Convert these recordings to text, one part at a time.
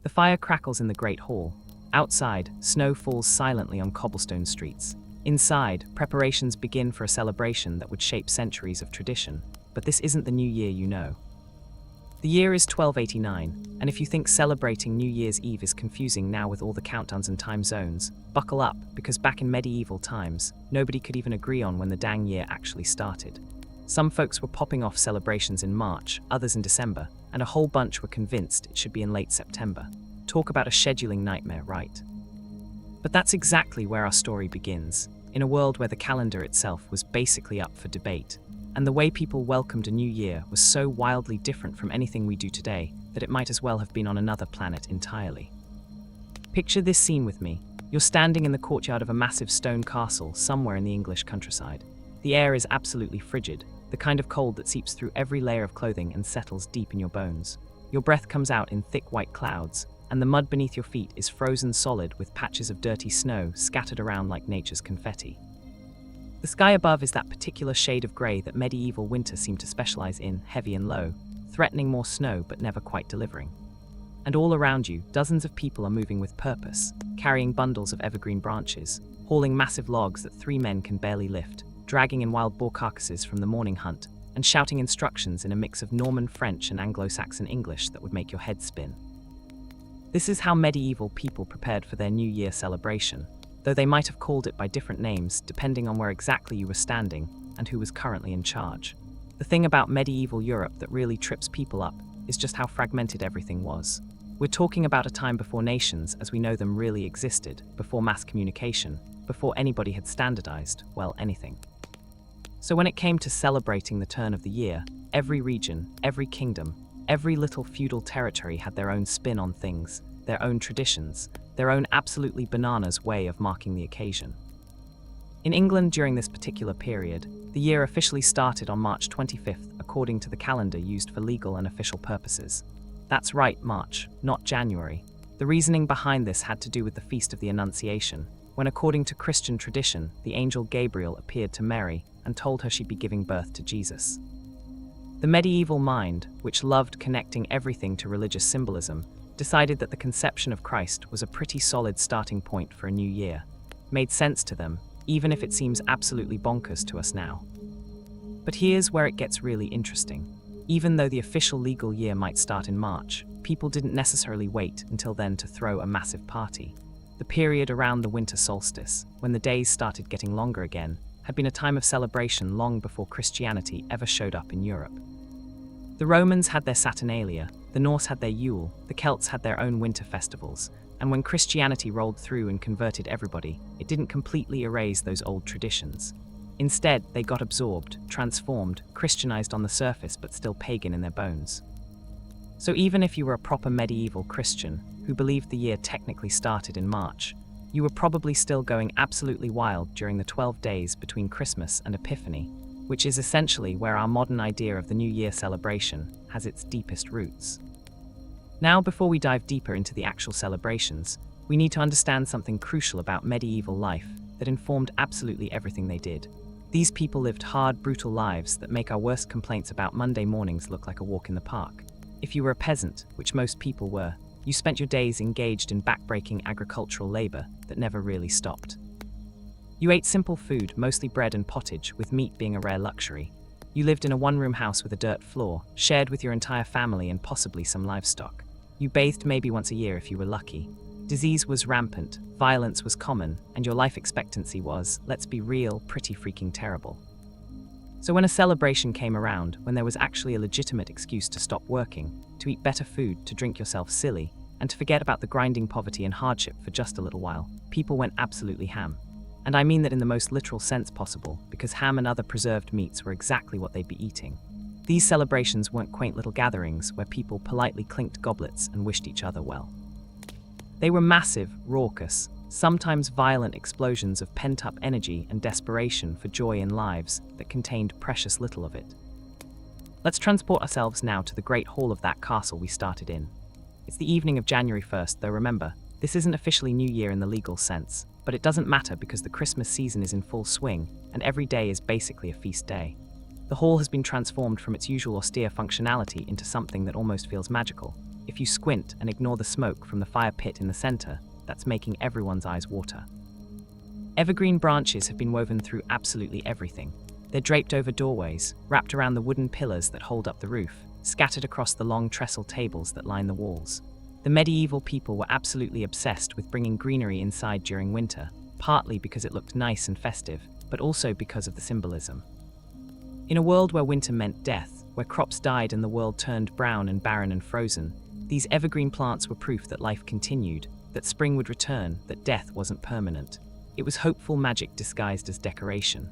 The fire crackles in the great hall. Outside, snow falls silently on cobblestone streets. Inside, preparations begin for a celebration that would shape centuries of tradition. But this isn't the New Year you know. The year is 1289, and if you think celebrating New Year's Eve is confusing now with all the countdowns and time zones, buckle up, because back in medieval times, nobody could even agree on when the dang year actually started. Some folks were popping off celebrations in March, others in December, and a whole bunch were convinced it should be in late September. Talk about a scheduling nightmare, right? But that's exactly where our story begins, in a world where the calendar itself was basically up for debate. And the way people welcomed a new year was so wildly different from anything we do today that it might as well have been on another planet entirely. Picture this scene with me. You're standing in the courtyard of a massive stone castle somewhere in the English countryside. The air is absolutely frigid, the kind of cold that seeps through every layer of clothing and settles deep in your bones. Your breath comes out in thick white clouds, and the mud beneath your feet is frozen solid with patches of dirty snow scattered around like nature's confetti. The sky above is that particular shade of grey that medieval winter seemed to specialize in, heavy and low, threatening more snow but never quite delivering. And all around you, dozens of people are moving with purpose, carrying bundles of evergreen branches, hauling massive logs that 3 men can barely lift, dragging in wild boar carcasses from the morning hunt, and shouting instructions in a mix of Norman French and Anglo-Saxon English that would make your head spin. This is how medieval people prepared for their New Year celebration, though they might have called it by different names depending on where exactly you were standing and who was currently in charge. The thing about medieval Europe that really trips people up is just how fragmented everything was. We're talking about a time before nations as we know them really existed, before mass communication, before anybody had standardized, well, anything. So when it came to celebrating the turn of the year, every region, every kingdom, every little feudal territory had their own spin on things, their own traditions, their own absolutely bananas way of marking the occasion. In England during this particular period, the year officially started on March 25th according to the calendar used for legal and official purposes. That's right, March, not January. The reasoning behind this had to do with the Feast of the Annunciation, when according to Christian tradition, the angel Gabriel appeared to Mary and told her she'd be giving birth to Jesus. The medieval mind, which loved connecting everything to religious symbolism, decided that the conception of Christ was a pretty solid starting point for a new year. Made sense to them, even if it seems absolutely bonkers to us now. But here's where it gets really interesting. Even though the official legal year might start in March, people didn't necessarily wait until then to throw a massive party. The period around the winter solstice, when the days started getting longer again, had been a time of celebration long before Christianity ever showed up in Europe. The Romans had their Saturnalia, the Norse had their Yule, the Celts had their own winter festivals, and when Christianity rolled through and converted everybody, it didn't completely erase those old traditions. Instead, they got absorbed, transformed, Christianized on the surface but still pagan in their bones. So even if you were a proper medieval Christian, who believed the year technically started in March, you were probably still going absolutely wild during the 12 days between Christmas and Epiphany, which is essentially where our modern idea of the New Year celebration has its deepest roots. Now, before we dive deeper into the actual celebrations, we need to understand something crucial about medieval life that informed absolutely everything they did. These people lived hard, brutal lives that make our worst complaints about Monday mornings look like a walk in the park. If you were a peasant, which most people were, you spent your days engaged in backbreaking agricultural labor that never really stopped. You ate simple food, mostly bread and pottage, with meat being a rare luxury. You lived in a one-room house with a dirt floor, shared with your entire family and possibly some livestock. You bathed maybe once a year if you were lucky. Disease was rampant, violence was common, and your life expectancy was, let's be real, pretty freaking terrible. So when a celebration came around, when there was actually a legitimate excuse to stop working, to eat better food, to drink yourself silly, and to forget about the grinding poverty and hardship for just a little while, people went absolutely ham. And I mean that in the most literal sense possible, because ham and other preserved meats were exactly what they'd be eating. These celebrations weren't quaint little gatherings where people politely clinked goblets and wished each other well. They were massive, raucous, sometimes violent explosions of pent-up energy and desperation for joy in lives that contained precious little of it. Let's transport ourselves now to the great hall of that castle we started in. It's the evening of January 1st, though remember, this isn't officially New Year in the legal sense, but it doesn't matter because the Christmas season is in full swing and every day is basically a feast day. The hall has been transformed from its usual austere functionality into something that almost feels magical. if you squint and ignore the smoke from the fire pit in the center that's making everyone's eyes water. Evergreen branches have been woven through absolutely everything. They're draped over doorways, wrapped around the wooden pillars that hold up the roof, scattered across the long trestle tables that line the walls. The medieval people were absolutely obsessed with bringing greenery inside during winter, partly because it looked nice and festive, but also because of the symbolism. In a world where winter meant death, where crops died and the world turned brown and barren and frozen, these evergreen plants were proof that life continued, that spring would return, that death wasn't permanent. It was hopeful magic disguised as decoration.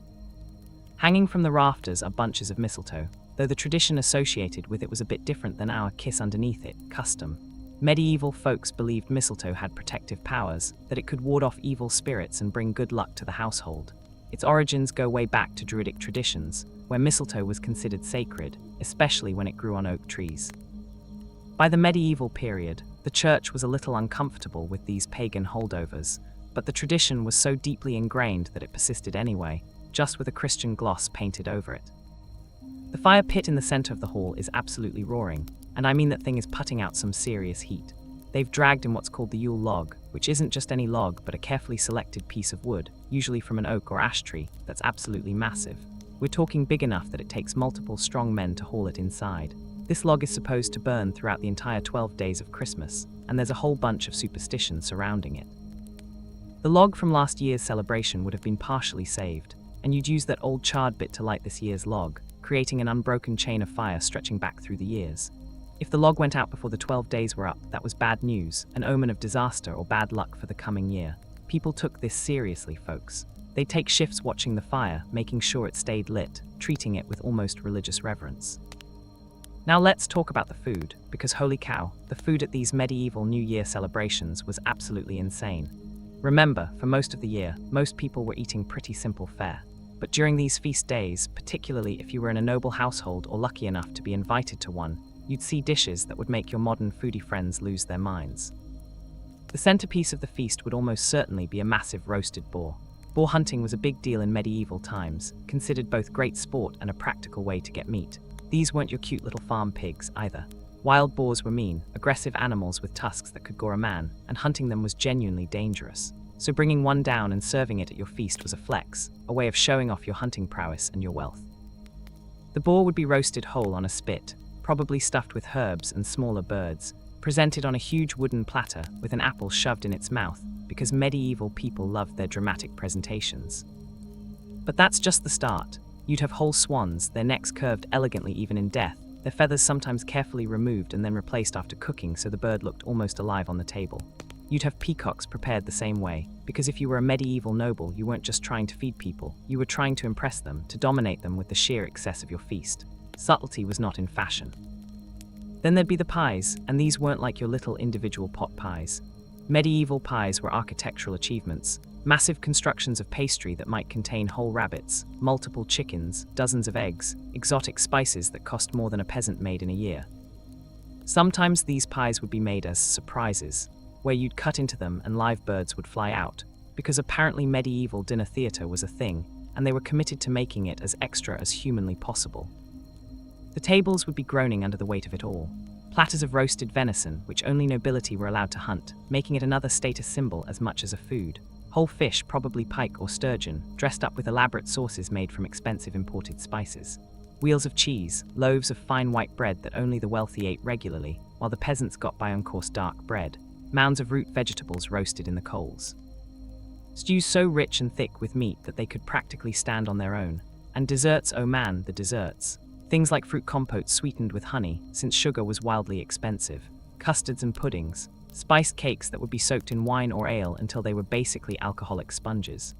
Hanging from the rafters are bunches of mistletoe, though the tradition associated with it was a bit different than our kiss underneath it custom. Medieval folks believed mistletoe had protective powers, that it could ward off evil spirits and bring good luck to the household. Its origins go way back to Druidic traditions, where mistletoe was considered sacred, especially when it grew on oak trees. By the medieval period, the church was a little uncomfortable with these pagan holdovers, but the tradition was so deeply ingrained that it persisted anyway, just with a Christian gloss painted over it. The fire pit in the center of the hall is absolutely roaring, and I mean that thing is putting out some serious heat. They've dragged in what's called the Yule log, which isn't just any log but a carefully selected piece of wood, usually from an oak or ash tree, that's absolutely massive. We're talking big enough that it takes multiple strong men to haul it inside. This log is supposed to burn throughout the entire 12 days of Christmas, and there's a whole bunch of superstitions surrounding it. The log from last year's celebration would have been partially saved, and you'd use that old charred bit to light this year's log, creating an unbroken chain of fire stretching back through the years. If the log went out before the 12 days were up, that was bad news, an omen of disaster or bad luck for the coming year. People took this seriously, folks. They'd take shifts watching the fire, making sure it stayed lit, treating it with almost religious reverence. Now let's talk about the food, because holy cow, the food at these medieval New Year celebrations was absolutely insane. Remember, for most of the year, most people were eating pretty simple fare. But during these feast days, particularly if you were in a noble household or lucky enough to be invited to one, you'd see dishes that would make your modern foodie friends lose their minds. The centerpiece of the feast would almost certainly be a massive roasted boar. Boar hunting was a big deal in medieval times, considered both great sport and a practical way to get meat. These weren't your cute little farm pigs either. Wild boars were mean, aggressive animals with tusks that could gore a man, and hunting them was genuinely dangerous. So bringing one down and serving it at your feast was a flex, a way of showing off your hunting prowess and your wealth. The boar would be roasted whole on a spit, probably stuffed with herbs and smaller birds, presented on a huge wooden platter with an apple shoved in its mouth, because medieval people loved their dramatic presentations. But that's just the start. You'd have whole swans, their necks curved elegantly even in death, their feathers sometimes carefully removed and then replaced after cooking so the bird looked almost alive on the table. You'd have peacocks prepared the same way, because if you were a medieval noble, you weren't just trying to feed people, you were trying to impress them, to dominate them with the sheer excess of your feast. Subtlety was not in fashion. Then there'd be the pies, and these weren't like your little individual pot pies. Medieval pies were architectural achievements, massive constructions of pastry that might contain whole rabbits, multiple chickens, dozens of eggs, exotic spices that cost more than a peasant made in a year. Sometimes these pies would be made as surprises, where you'd cut into them and live birds would fly out, because apparently medieval dinner theatre was a thing, and they were committed to making it as extra as humanly possible. The tables would be groaning under the weight of it all. Platters of roasted venison, which only nobility were allowed to hunt, making it another status symbol as much as a food. Whole fish, probably pike or sturgeon, dressed up with elaborate sauces made from expensive imported spices. Wheels of cheese, loaves of fine white bread that only the wealthy ate regularly, while the peasants got by on coarse dark bread. Mounds of root vegetables roasted in the coals. Stews so rich and thick with meat that they could practically stand on their own. And desserts, oh man, the desserts. Things like fruit compotes sweetened with honey, since sugar was wildly expensive. Custards and puddings. Spiced cakes that would be soaked in wine or ale until they were basically alcoholic sponges.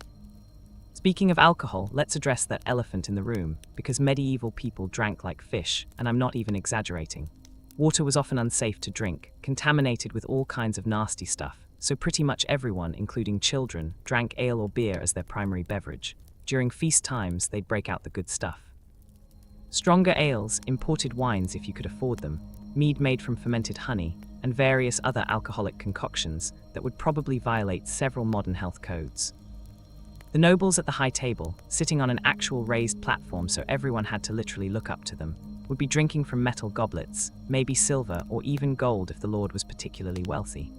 Speaking of alcohol, let's address that elephant in the room, because medieval people drank like fish, and I'm not even exaggerating. Water was often unsafe to drink, contaminated with all kinds of nasty stuff, so pretty much everyone, including children, drank ale or beer as their primary beverage. During feast times, they'd break out the good stuff. Stronger ales, imported wines if you could afford them, mead made from fermented honey, and various other alcoholic concoctions that would probably violate several modern health codes. The nobles at the high table, sitting on an actual raised platform so everyone had to literally look up to them, would be drinking from metal goblets, maybe silver or even gold if the lord was particularly wealthy.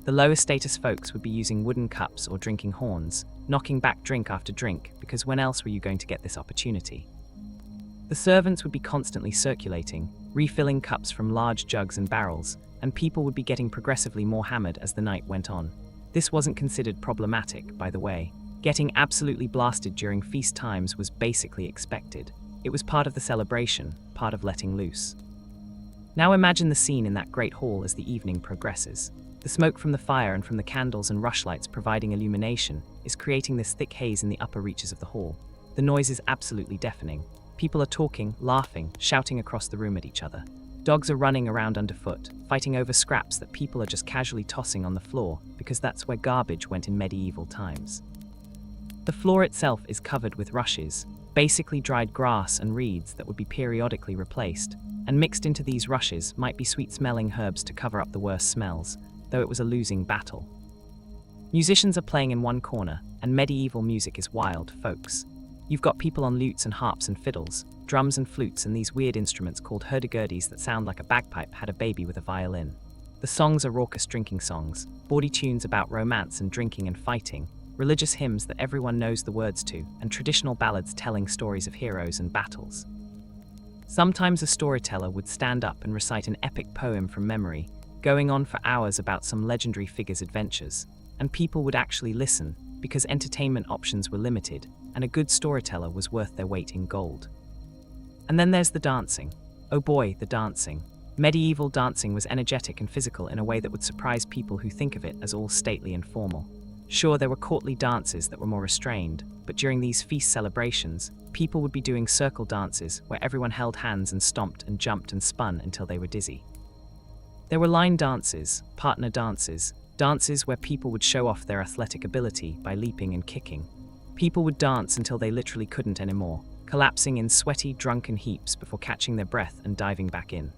The lower status folks would be using wooden cups or drinking horns, knocking back drink after drink, because when else were you going to get this opportunity? The servants would be constantly circulating, refilling cups from large jugs and barrels, and people would be getting progressively more hammered as the night went on. This wasn't considered problematic, by the way. Getting absolutely blasted during feast times was basically expected. It was part of the celebration, part of letting loose. Now imagine the scene in that great hall as the evening progresses. The smoke from the fire and from the candles and rushlights providing illumination is creating this thick haze in the upper reaches of the hall. The noise is absolutely deafening. People are talking, laughing, shouting across the room at each other. Dogs are running around underfoot, fighting over scraps that people are just casually tossing on the floor because that's where garbage went in medieval times. The floor itself is covered with rushes, basically dried grass and reeds that would be periodically replaced, and mixed into these rushes might be sweet-smelling herbs to cover up the worst smells, though it was a losing battle. Musicians are playing in one corner, and medieval music is wild, folks. You've got people on lutes and harps and fiddles, drums and flutes and these weird instruments called hurdy-gurdies that sound like a bagpipe had a baby with a violin. The songs are raucous drinking songs, bawdy tunes about romance and drinking and fighting, religious hymns that everyone knows the words to, and traditional ballads telling stories of heroes and battles. Sometimes a storyteller would stand up and recite an epic poem from memory, going on for hours about some legendary figure's adventures, and people would actually listen because entertainment options were limited, and a good storyteller was worth their weight in gold. And then there's the dancing. Oh boy, the dancing. Medieval dancing was energetic and physical in a way that would surprise people who think of it as all stately and formal. Sure, there were courtly dances that were more restrained, but during these feast celebrations, people would be doing circle dances where everyone held hands and stomped and jumped and spun until they were dizzy. There were line dances, partner dances, dances where people would show off their athletic ability by leaping and kicking. People would dance until they literally couldn't anymore, collapsing in sweaty, drunken heaps before catching their breath and diving back in.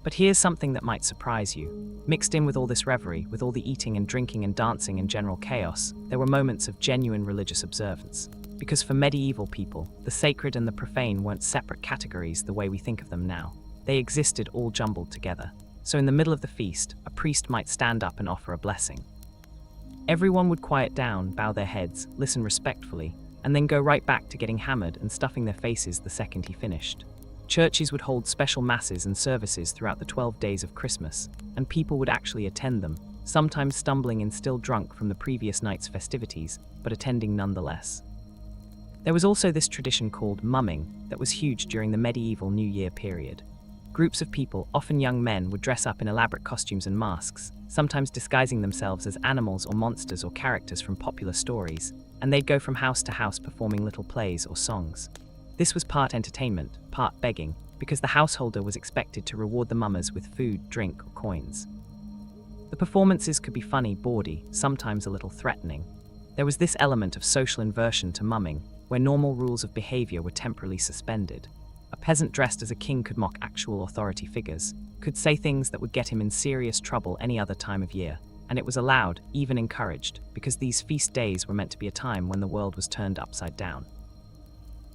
But here's something that might surprise you. Mixed in with all this revelry, with all the eating and drinking and dancing and general chaos, there were moments of genuine religious observance. Because for medieval people, the sacred and the profane weren't separate categories the way we think of them now. They existed all jumbled together. So in the middle of the feast, a priest might stand up and offer a blessing. Everyone would quiet down, bow their heads, listen respectfully, and then go right back to getting hammered and stuffing their faces the second he finished. Churches would hold special masses and services throughout the 12 days of Christmas, and people would actually attend them, sometimes stumbling and still drunk from the previous night's festivities, but attending nonetheless. There was also this tradition called mumming that was huge during the medieval New Year period. Groups of people, often young men, would dress up in elaborate costumes and masks, sometimes disguising themselves as animals or monsters or characters from popular stories, and they'd go from house to house performing little plays or songs. This was part entertainment, part begging, because the householder was expected to reward the mummers with food, drink, or coins. The performances could be funny, bawdy, sometimes a little threatening. There was this element of social inversion to mumming, where normal rules of behavior were temporarily suspended. A peasant dressed as a king could mock actual authority figures, could say things that would get him in serious trouble any other time of year, and it was allowed, even encouraged, because these feast days were meant to be a time when the world was turned upside down.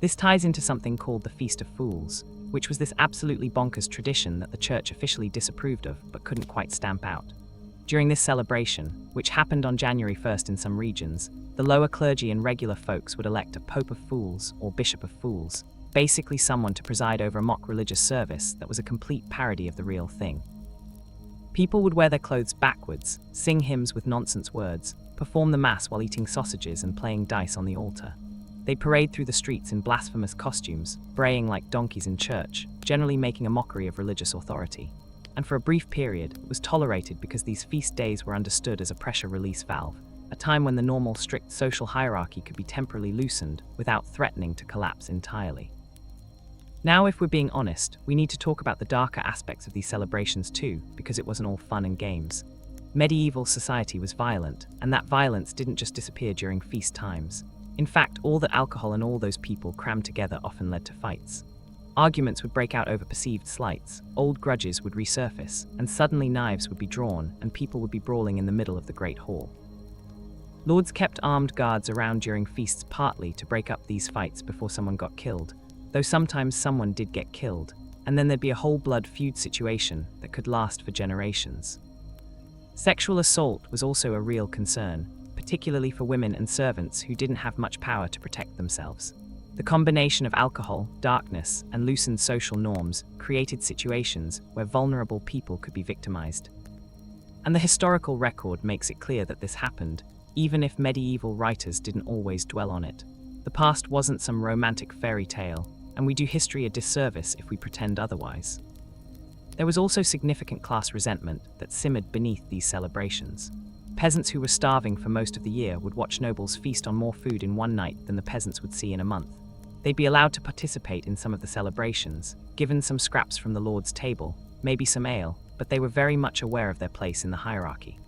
This ties into something called the Feast of Fools, which was this absolutely bonkers tradition that the church officially disapproved of but couldn't quite stamp out. During this celebration, which happened on January 1st in some regions, the lower clergy and regular folks would elect a Pope of Fools or Bishop of Fools, basically someone to preside over a mock religious service that was a complete parody of the real thing. People would wear their clothes backwards, sing hymns with nonsense words, perform the mass while eating sausages and playing dice on the altar. They'd parade through the streets in blasphemous costumes, braying like donkeys in church, generally making a mockery of religious authority. And for a brief period, it was tolerated because these feast days were understood as a pressure release valve, a time when the normal strict social hierarchy could be temporarily loosened without threatening to collapse entirely. Now, if we're being honest, we need to talk about the darker aspects of these celebrations too, because it wasn't all fun and games. Medieval society was violent, and that violence didn't just disappear during feast times. In fact, all that alcohol and all those people crammed together often led to fights. Arguments would break out over perceived slights, old grudges would resurface, and suddenly knives would be drawn and people would be brawling in the middle of the great hall. Lords kept armed guards around during feasts partly to break up these fights before someone got killed, though sometimes someone did get killed. and then there'd be a whole blood feud situation that could last for generations. Sexual assault was also a real concern, particularly for women and servants who didn't have much power to protect themselves. The combination of alcohol, darkness, and loosened social norms created situations where vulnerable people could be victimized. And the historical record makes it clear that this happened, even if medieval writers didn't always dwell on it. The past wasn't some romantic fairy tale, and we do history a disservice if we pretend otherwise. There was also significant class resentment that simmered beneath these celebrations. Peasants who were starving for most of the year would watch nobles feast on more food in one night than the peasants would see in a month. They'd be allowed to participate in some of the celebrations, given some scraps from the lord's table, maybe some ale, but they were very much aware of their place in the hierarchy.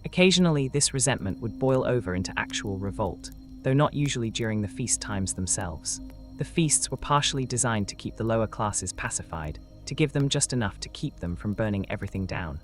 Occasionally, this resentment would boil over into actual revolt, though not usually during the feast times themselves. The feasts were partially designed to keep the lower classes pacified, to give them just enough to keep them from burning everything down.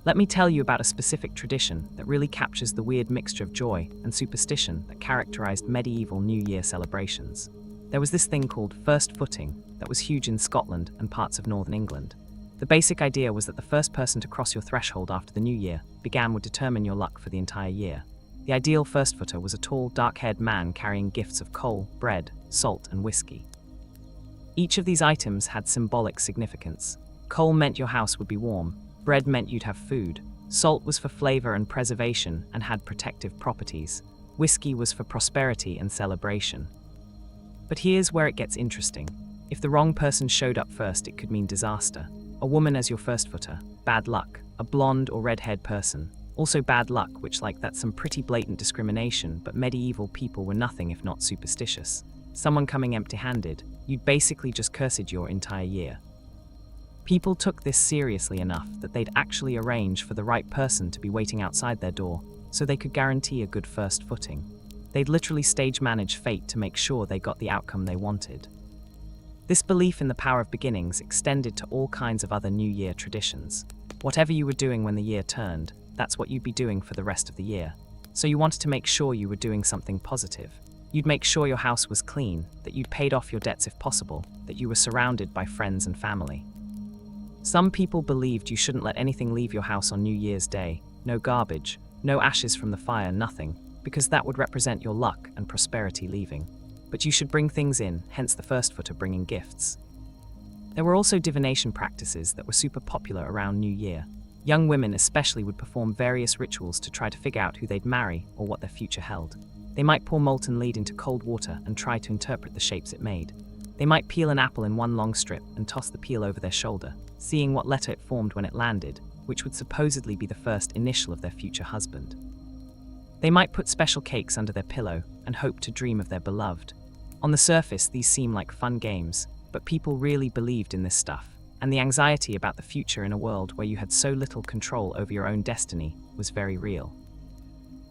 Let me tell you about a specific tradition that really captures the weird mixture of joy and superstition that characterized medieval New Year celebrations. There was this thing called first footing that was huge in Scotland and parts of northern England. The basic idea was that the first person to cross your threshold after the new year would determine your luck for the entire year. The ideal first footer was a tall, dark-haired man carrying gifts of coal, bread, salt, and whiskey. Each of these items had symbolic significance. Coal meant your house would be warm, bread meant you'd have food, salt was for flavor and preservation and had protective properties, whiskey was for prosperity and celebration. But here's where it gets interesting. If the wrong person showed up first, it could mean disaster. A woman as your first footer, bad luck. A blonde or red-haired person, also bad luck, which that's some pretty blatant discrimination, but medieval people were nothing if not superstitious. Someone coming empty-handed, you'd basically just cursed your entire year. People took this seriously enough that they'd actually arrange for the right person to be waiting outside their door so they could guarantee a good first footing. They'd literally stage manage fate to make sure they got the outcome they wanted. This belief in the power of beginnings extended to all kinds of other New Year traditions. Whatever you were doing when the year turned, that's what you'd be doing for the rest of the year. So you wanted to make sure you were doing something positive. You'd make sure your house was clean, that you'd paid off your debts if possible, that you were surrounded by friends and family. Some people believed you shouldn't let anything leave your house on New Year's Day, no garbage, no ashes from the fire, nothing, because that would represent your luck and prosperity leaving. But you should bring things in, hence the first footer bringing gifts. There were also divination practices that were super popular around New Year. Young women especially would perform various rituals to try to figure out who they'd marry or what their future held. They might pour molten lead into cold water and try to interpret the shapes it made. They might peel an apple in one long strip and toss the peel over their shoulder, seeing what letter it formed when it landed, which would supposedly be the first initial of their future husband. They might put special cakes under their pillow and hope to dream of their beloved. On the surface, these seem like fun games, but people really believed in this stuff, and the anxiety about the future in a world where you had so little control over your own destiny was very real.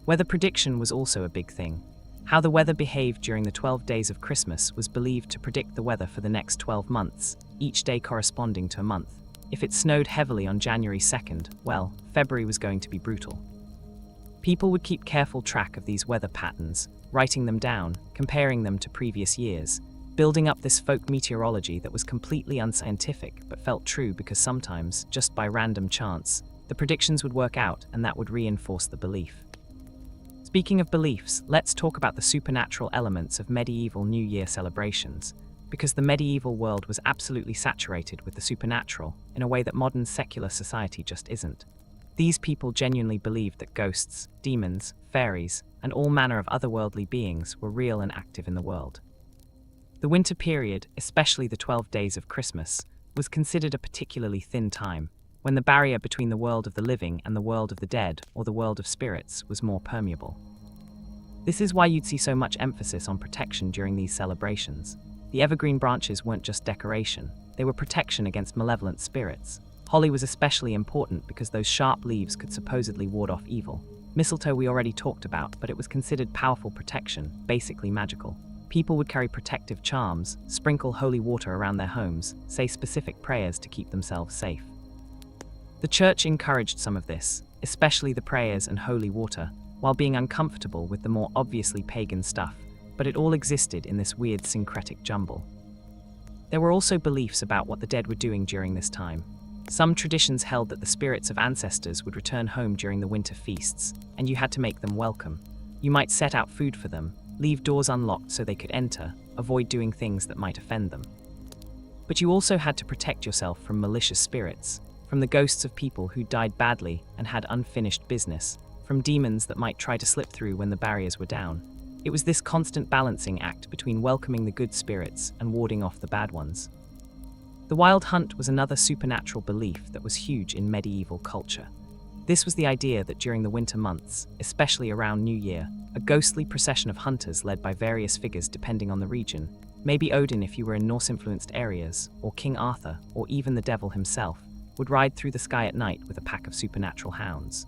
Weather prediction was also a big thing. How the weather behaved during the 12 days of Christmas was believed to predict the weather for the next 12 months, each day corresponding to a month. If it snowed heavily on January 2nd, well, February was going to be brutal. People would keep careful track of these weather patterns, writing them down, comparing them to previous years, building up this folk meteorology that was completely unscientific but felt true because sometimes, just by random chance, the predictions would work out and that would reinforce the belief. Speaking of beliefs, let's talk about the supernatural elements of medieval New Year celebrations, because the medieval world was absolutely saturated with the supernatural in a way that modern secular society just isn't. These people genuinely believed that ghosts, demons, fairies, and all manner of otherworldly beings were real and active in the world. The winter period, especially the 12 days of Christmas, was considered a particularly thin time, when the barrier between the world of the living and the world of the dead, or the world of spirits, was more permeable. This is why you'd see so much emphasis on protection during these celebrations. The evergreen branches weren't just decoration, they were protection against malevolent spirits. Holly was especially important because those sharp leaves could supposedly ward off evil. Mistletoe we already talked about, but it was considered powerful protection, basically magical. People would carry protective charms, sprinkle holy water around their homes, say specific prayers to keep themselves safe. The church encouraged some of this, especially the prayers and holy water, while being uncomfortable with the more obviously pagan stuff, but it all existed in this weird syncretic jumble. There were also beliefs about what the dead were doing during this time. Some traditions held that the spirits of ancestors would return home during the winter feasts, and you had to make them welcome. You might set out food for them, leave doors unlocked so they could enter, avoid doing things that might offend them. But you also had to protect yourself from malicious spirits, from the ghosts of people who died badly and had unfinished business, from demons that might try to slip through when the barriers were down. It was this constant balancing act between welcoming the good spirits and warding off the bad ones. The wild hunt was another supernatural belief that was huge in medieval culture. This was the idea that during the winter months, especially around New Year, a ghostly procession of hunters led by various figures depending on the region, maybe Odin if you were in Norse-influenced areas, or King Arthur, or even the devil himself, would ride through the sky at night with a pack of supernatural hounds.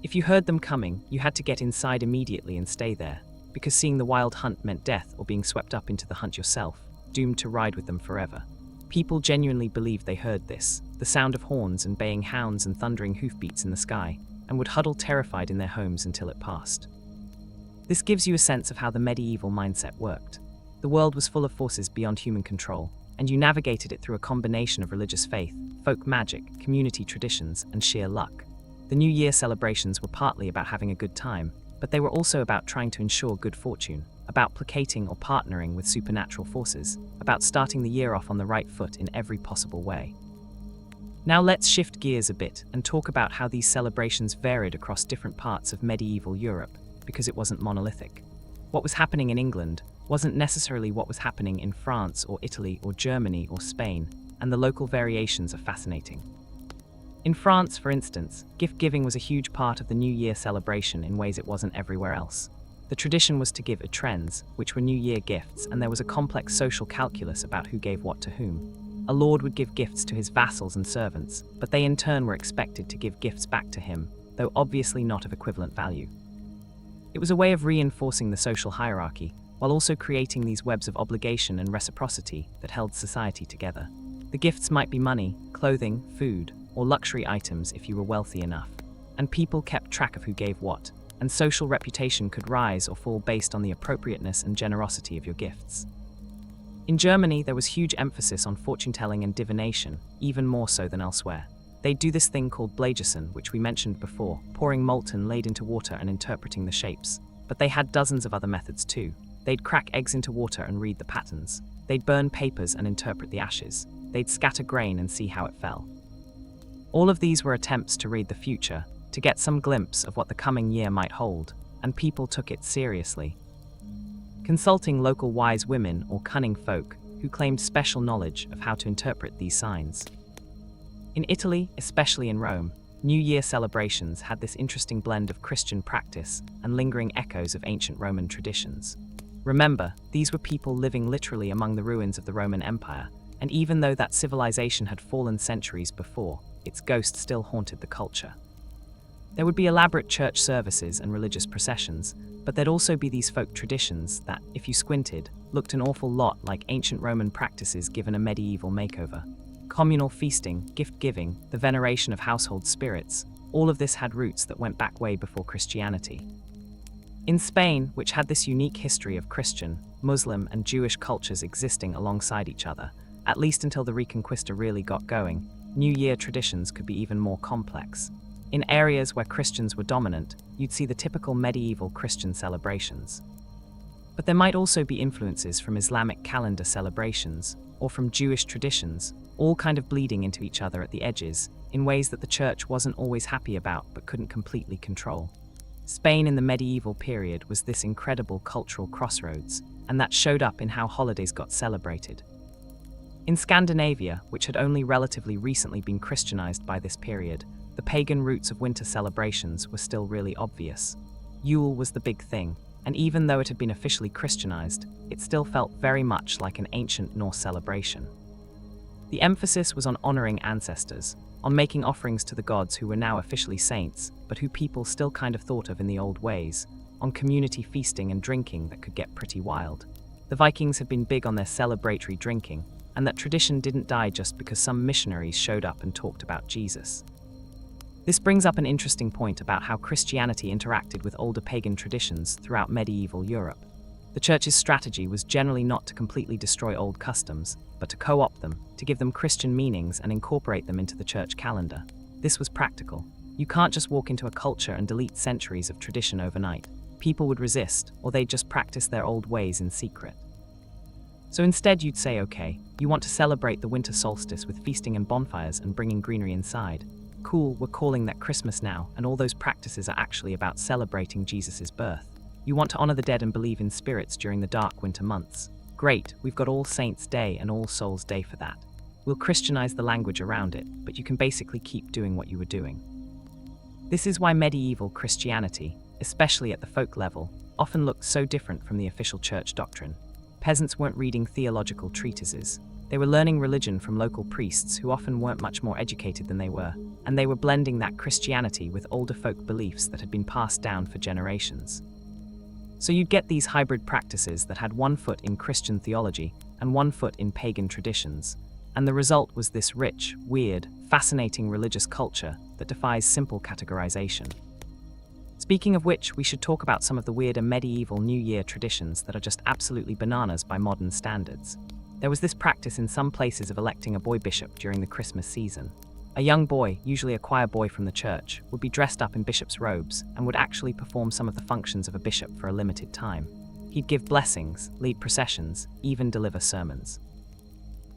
If you heard them coming, you had to get inside immediately and stay there, because seeing the wild hunt meant death or being swept up into the hunt yourself, doomed to ride with them forever. People genuinely believed they heard this, the sound of horns and baying hounds and thundering hoofbeats in the sky, and would huddle terrified in their homes until it passed. This gives you a sense of how the medieval mindset worked. The world was full of forces beyond human control, and you navigated it through a combination of religious faith, folk magic, community traditions, and sheer luck. The New Year celebrations were partly about having a good time, but they were also about trying to ensure good fortune, about placating or partnering with supernatural forces, about starting the year off on the right foot in every possible way. Now let's shift gears a bit and talk about how these celebrations varied across different parts of medieval Europe, because it wasn't monolithic. What was happening in England wasn't necessarily what was happening in France or Italy or Germany or Spain, and the local variations are fascinating. In France, for instance, gift-giving was a huge part of the New Year celebration in ways it wasn't everywhere else. The tradition was to give étrennes, which were New Year gifts, and there was a complex social calculus about who gave what to whom. A lord would give gifts to his vassals and servants, but they in turn were expected to give gifts back to him, though obviously not of equivalent value. It was a way of reinforcing the social hierarchy, while also creating these webs of obligation and reciprocity that held society together. The gifts might be money, clothing, food, or luxury items if you were wealthy enough, and people kept track of who gave what, and social reputation could rise or fall based on the appropriateness and generosity of your gifts. In Germany, there was huge emphasis on fortune-telling and divination, even more so than elsewhere. They'd do this thing called Bläjesen, which we mentioned before, pouring molten laid into water and interpreting the shapes. But they had dozens of other methods too. They'd crack eggs into water and read the patterns. They'd burn papers and interpret the ashes. They'd scatter grain and see how it fell. All of these were attempts to read the future, to get some glimpse of what the coming year might hold, and people took it seriously. Consulting local wise women or cunning folk who claimed special knowledge of how to interpret these signs. In Italy, especially in Rome, New Year celebrations had this interesting blend of Christian practice and lingering echoes of ancient Roman traditions. Remember, these were people living literally among the ruins of the Roman Empire, and even though that civilization had fallen centuries before, its ghost still haunted the culture. There would be elaborate church services and religious processions, but there'd also be these folk traditions that, if you squinted, looked an awful lot like ancient Roman practices given a medieval makeover. Communal feasting, gift-giving, the veneration of household spirits, all of this had roots that went back way before Christianity. In Spain, which had this unique history of Christian, Muslim, and Jewish cultures existing alongside each other, at least until the Reconquista really got going, New Year traditions could be even more complex. In areas where Christians were dominant, you'd see the typical medieval Christian celebrations. But there might also be influences from Islamic calendar celebrations, or from Jewish traditions, all kind of bleeding into each other at the edges, in ways that the church wasn't always happy about but couldn't completely control. Spain in the medieval period was this incredible cultural crossroads, and that showed up in how holidays got celebrated. In Scandinavia, which had only relatively recently been Christianized by this period, the pagan roots of winter celebrations were still really obvious. Yule was the big thing, and even though it had been officially Christianized, it still felt very much like an ancient Norse celebration. The emphasis was on honoring ancestors, on making offerings to the gods who were now officially saints, but who people still kind of thought of in the old ways, on community feasting and drinking that could get pretty wild. The Vikings had been big on their celebratory drinking, and that tradition didn't die just because some missionaries showed up and talked about Jesus. This brings up an interesting point about how Christianity interacted with older pagan traditions throughout medieval Europe. The church's strategy was generally not to completely destroy old customs, but to co-opt them, to give them Christian meanings and incorporate them into the church calendar. This was practical. You can't just walk into a culture and delete centuries of tradition overnight. People would resist, or they'd just practice their old ways in secret. So instead you'd say, okay, you want to celebrate the winter solstice with feasting and bonfires and bringing greenery inside. Cool, we're calling that Christmas now, and all those practices are actually about celebrating Jesus' birth. You want to honor the dead and believe in spirits during the dark winter months. Great, we've got All Saints' Day and All Souls' Day for that. We'll Christianize the language around it, but you can basically keep doing what you were doing. This is why medieval Christianity, especially at the folk level, often looked so different from the official church doctrine. Peasants weren't reading theological treatises. They were learning religion from local priests who often weren't much more educated than they were, and they were blending that Christianity with older folk beliefs that had been passed down for generations. So you'd get these hybrid practices that had one foot in Christian theology and one foot in pagan traditions, and the result was this rich, weird, fascinating religious culture that defies simple categorization. Speaking of which, we should talk about some of the weird and medieval New Year traditions that are just absolutely bananas by modern standards. There was this practice in some places of electing a boy bishop during the Christmas season. A young boy, usually a choir boy from the church, would be dressed up in bishop's robes and would actually perform some of the functions of a bishop for a limited time. He'd give blessings, lead processions, even deliver sermons.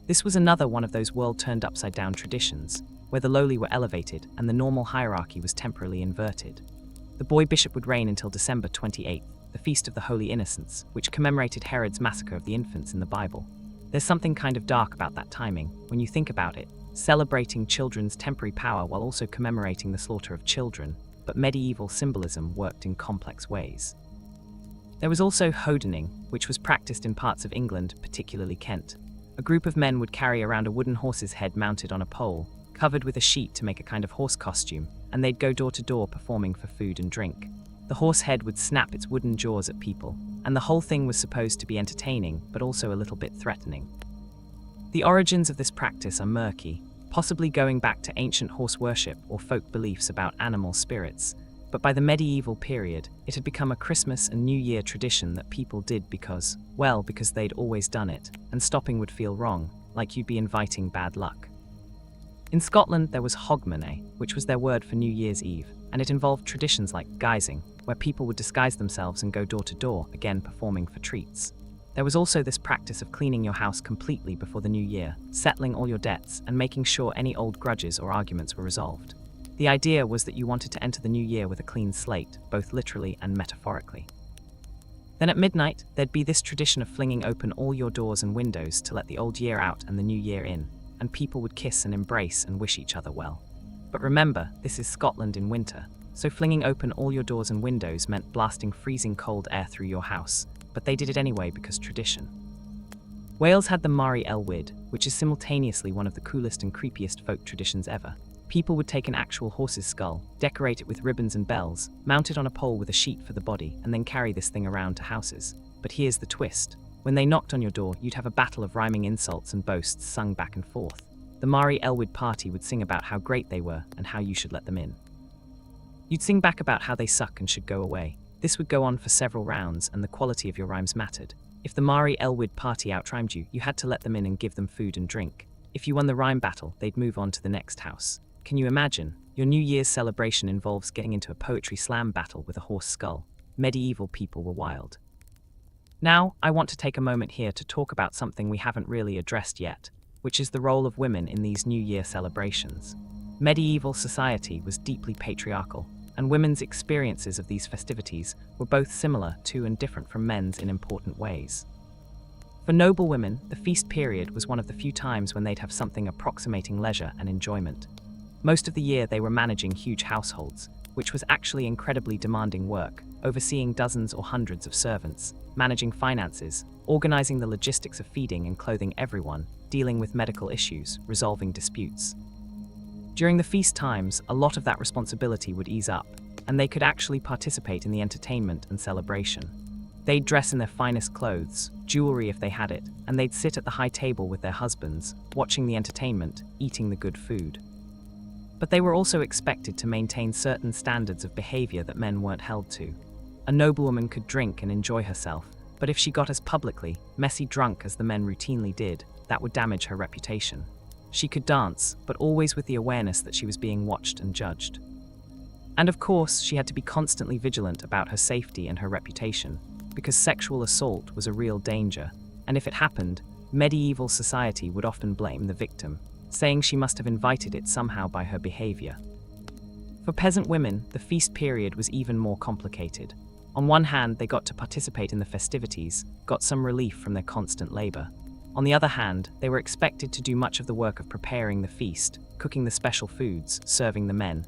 This was another one of those world-turned-upside-down traditions, where the lowly were elevated and the normal hierarchy was temporarily inverted. The boy bishop would reign until December 28th, the Feast of the Holy Innocents, which commemorated Herod's massacre of the infants in the Bible. There's something kind of dark about that timing, when you think about it, celebrating children's temporary power while also commemorating the slaughter of children, but medieval symbolism worked in complex ways. There was also hodening, which was practiced in parts of England, particularly Kent. A group of men would carry around a wooden horse's head mounted on a pole, covered with a sheet to make a kind of horse costume, and they'd go door to door performing for food and drink. The horse head would snap its wooden jaws at people, and the whole thing was supposed to be entertaining, but also a little bit threatening. The origins of this practice are murky, possibly going back to ancient horse worship or folk beliefs about animal spirits, but by the medieval period, it had become a Christmas and New Year tradition that people did because they'd always done it, and stopping would feel wrong, like you'd be inviting bad luck. In Scotland, there was Hogmanay, which was their word for New Year's Eve, and it involved traditions like guising, where people would disguise themselves and go door to door, again performing for treats. There was also this practice of cleaning your house completely before the new year, settling all your debts, and making sure any old grudges or arguments were resolved. The idea was that you wanted to enter the new year with a clean slate, both literally and metaphorically. Then at midnight, there'd be this tradition of flinging open all your doors and windows to let the old year out and the new year in, and people would kiss and embrace and wish each other well. But remember, this is Scotland in winter, so flinging open all your doors and windows meant blasting freezing cold air through your house, but they did it anyway because tradition. Wales had the Mari Elwyd, which is simultaneously one of the coolest and creepiest folk traditions ever. People would take an actual horse's skull, decorate it with ribbons and bells, mount it on a pole with a sheet for the body, and then carry this thing around to houses. But here's the twist. When they knocked on your door, you'd have a battle of rhyming insults and boasts sung back and forth. The Mari Elwyd party would sing about how great they were and how you should let them in. You'd sing back about how they suck and should go away. This would go on for several rounds, and the quality of your rhymes mattered. If the Mari Elwyd party outrhymed you, you had to let them in and give them food and drink. If you won the rhyme battle, they'd move on to the next house. Can you imagine? Your New Year's celebration involves getting into a poetry slam battle with a horse skull. Medieval people were wild. Now, I want to take a moment here to talk about something we haven't really addressed yet, which is the role of women in these New Year celebrations. Medieval society was deeply patriarchal, and women's experiences of these festivities were both similar to and different from men's in important ways. For noble women, the feast period was one of the few times when they'd have something approximating leisure and enjoyment. Most of the year they were managing huge households, which was actually incredibly demanding work, overseeing dozens or hundreds of servants, managing finances, organizing the logistics of feeding and clothing everyone, dealing with medical issues, resolving disputes. During the feast times, a lot of that responsibility would ease up, and they could actually participate in the entertainment and celebration. They'd dress in their finest clothes, jewelry if they had it, and they'd sit at the high table with their husbands, watching the entertainment, eating the good food. But they were also expected to maintain certain standards of behavior that men weren't held to. A noblewoman could drink and enjoy herself, But if she got as publicly, messy drunk as the men routinely did, that would damage her reputation. She could dance, but always with the awareness that she was being watched and judged. And of course, she had to be constantly vigilant about her safety and her reputation, because sexual assault was a real danger, and if it happened, medieval society would often blame the victim, saying she must have invited it somehow by her behavior. For peasant women, the feast period was even more complicated. On one hand, they got to participate in the festivities, got some relief from their constant labor. On the other hand, they were expected to do much of the work of preparing the feast, cooking the special foods, serving the men,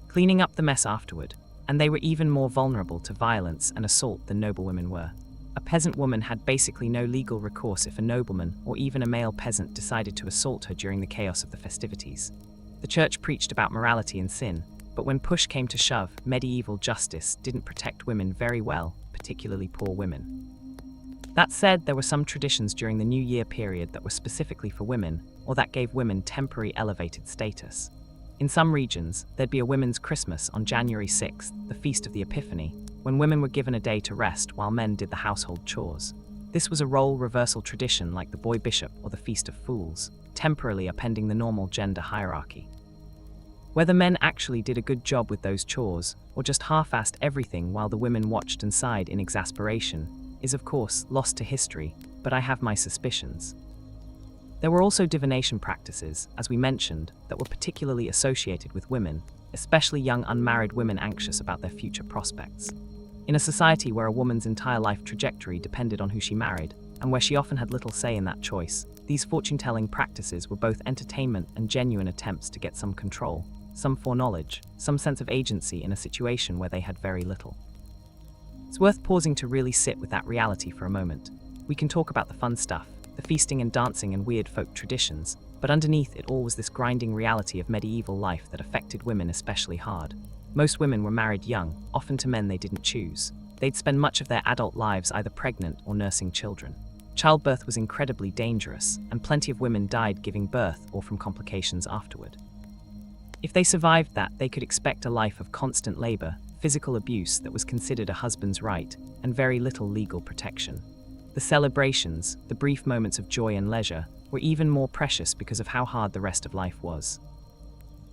cleaning up the mess afterward, and they were even more vulnerable to violence and assault than noblewomen were. A peasant woman had basically no legal recourse if a nobleman or even a male peasant decided to assault her during the chaos of the festivities. The church preached about morality and sin, but when push came to shove, medieval justice didn't protect women very well, particularly poor women. That said, there were some traditions during the New Year period that were specifically for women, or that gave women temporary elevated status. In some regions, there'd be a women's Christmas on January 6th, the Feast of the Epiphany, when women were given a day to rest while men did the household chores. This was a role reversal tradition like the Boy Bishop or the Feast of Fools, temporarily upending the normal gender hierarchy. Whether men actually did a good job with those chores, or just half-assed everything while the women watched and sighed in exasperation, is of course lost to history, but I have my suspicions. There were also divination practices, as we mentioned, that were particularly associated with women, especially young unmarried women anxious about their future prospects. In a society where a woman's entire life trajectory depended on who she married, and where she often had little say in that choice, these fortune-telling practices were both entertainment and genuine attempts to get some control, some foreknowledge, some sense of agency in a situation where they had very little. It's worth pausing to really sit with that reality for a moment. We can talk about the fun stuff, the feasting and dancing and weird folk traditions, but underneath it all was this grinding reality of medieval life that affected women especially hard. Most women were married young, often to men they didn't choose. They'd spend much of their adult lives either pregnant or nursing children. Childbirth was incredibly dangerous, and plenty of women died giving birth or from complications afterward. If they survived that, they could expect a life of constant labor, physical abuse that was considered a husband's right, and very little legal protection. The celebrations, the brief moments of joy and leisure, were even more precious because of how hard the rest of life was.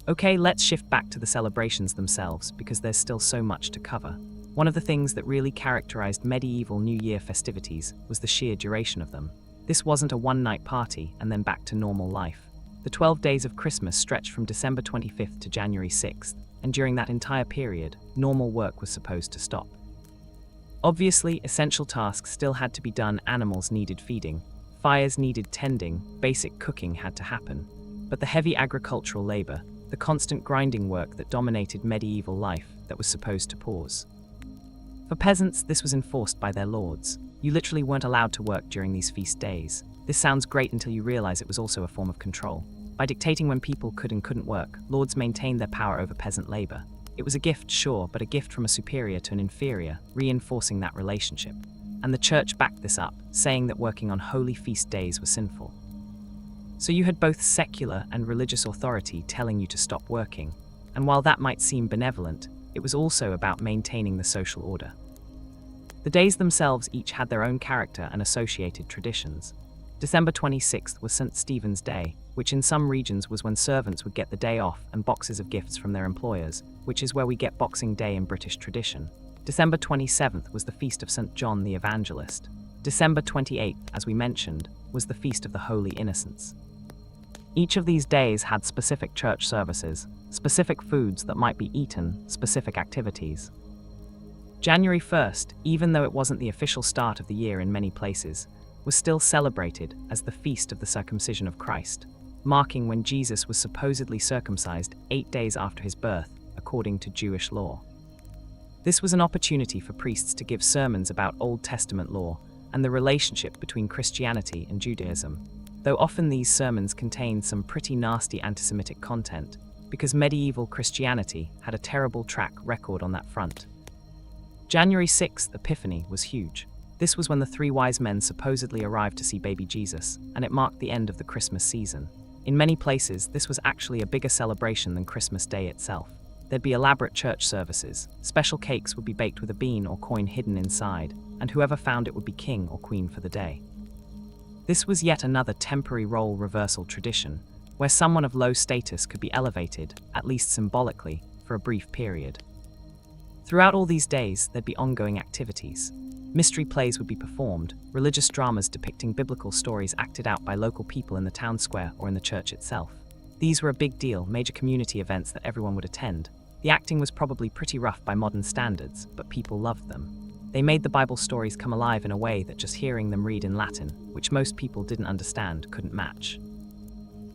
Okay, let's shift back to the celebrations themselves because there's still so much to cover. One of the things that really characterized medieval New Year festivities was the sheer duration of them. This wasn't a one-night party and then back to normal life. The 12 days of Christmas stretched from December 25th to January 6th, and during that entire period, normal work was supposed to stop. Obviously, essential tasks still had to be done, animals needed feeding, fires needed tending, basic cooking had to happen. But the heavy agricultural labor, the constant grinding work that dominated medieval life, that was supposed to pause. For peasants, this was enforced by their lords. You literally weren't allowed to work during these feast days. This sounds great until you realize it was also a form of control. By dictating when people could and couldn't work, lords maintained their power over peasant labor. It was a gift, sure, but a gift from a superior to an inferior, reinforcing that relationship. And the church backed this up, saying that working on holy feast days was sinful. So you had both secular and religious authority telling you to stop working, and while that might seem benevolent, it was also about maintaining the social order. The days themselves each had their own character and associated traditions. December 26th was St. Stephen's Day, which in some regions was when servants would get the day off and boxes of gifts from their employers, which is where we get Boxing Day in British tradition. December 27th was the feast of St. John the Evangelist. December 28th, as we mentioned, was the feast of the Holy Innocents. Each of these days had specific church services, specific foods that might be eaten, specific activities. January 1st, even though it wasn't the official start of the year in many places, was still celebrated as the Feast of the Circumcision of Christ, marking when Jesus was supposedly circumcised 8 days after his birth, according to Jewish law. This was an opportunity for priests to give sermons about Old Testament law and the relationship between Christianity and Judaism, though often these sermons contained some pretty nasty anti-Semitic content, because medieval Christianity had a terrible track record on that front. January 6th, Epiphany, was huge. This was when the 3 wise men supposedly arrived to see baby Jesus, and it marked the end of the Christmas season. In many places, this was actually a bigger celebration than Christmas Day itself. There'd be elaborate church services, special cakes would be baked with a bean or coin hidden inside, and whoever found it would be king or queen for the day. This was yet another temporary role reversal tradition, where someone of low status could be elevated, at least symbolically, for a brief period. Throughout all these days, there'd be ongoing activities. Mystery plays would be performed, religious dramas depicting biblical stories acted out by local people in the town square or in the church itself. These were a big deal, major community events that everyone would attend. The acting was probably pretty rough by modern standards, but people loved them. They made the Bible stories come alive in a way that just hearing them read in Latin, which most people didn't understand, couldn't match.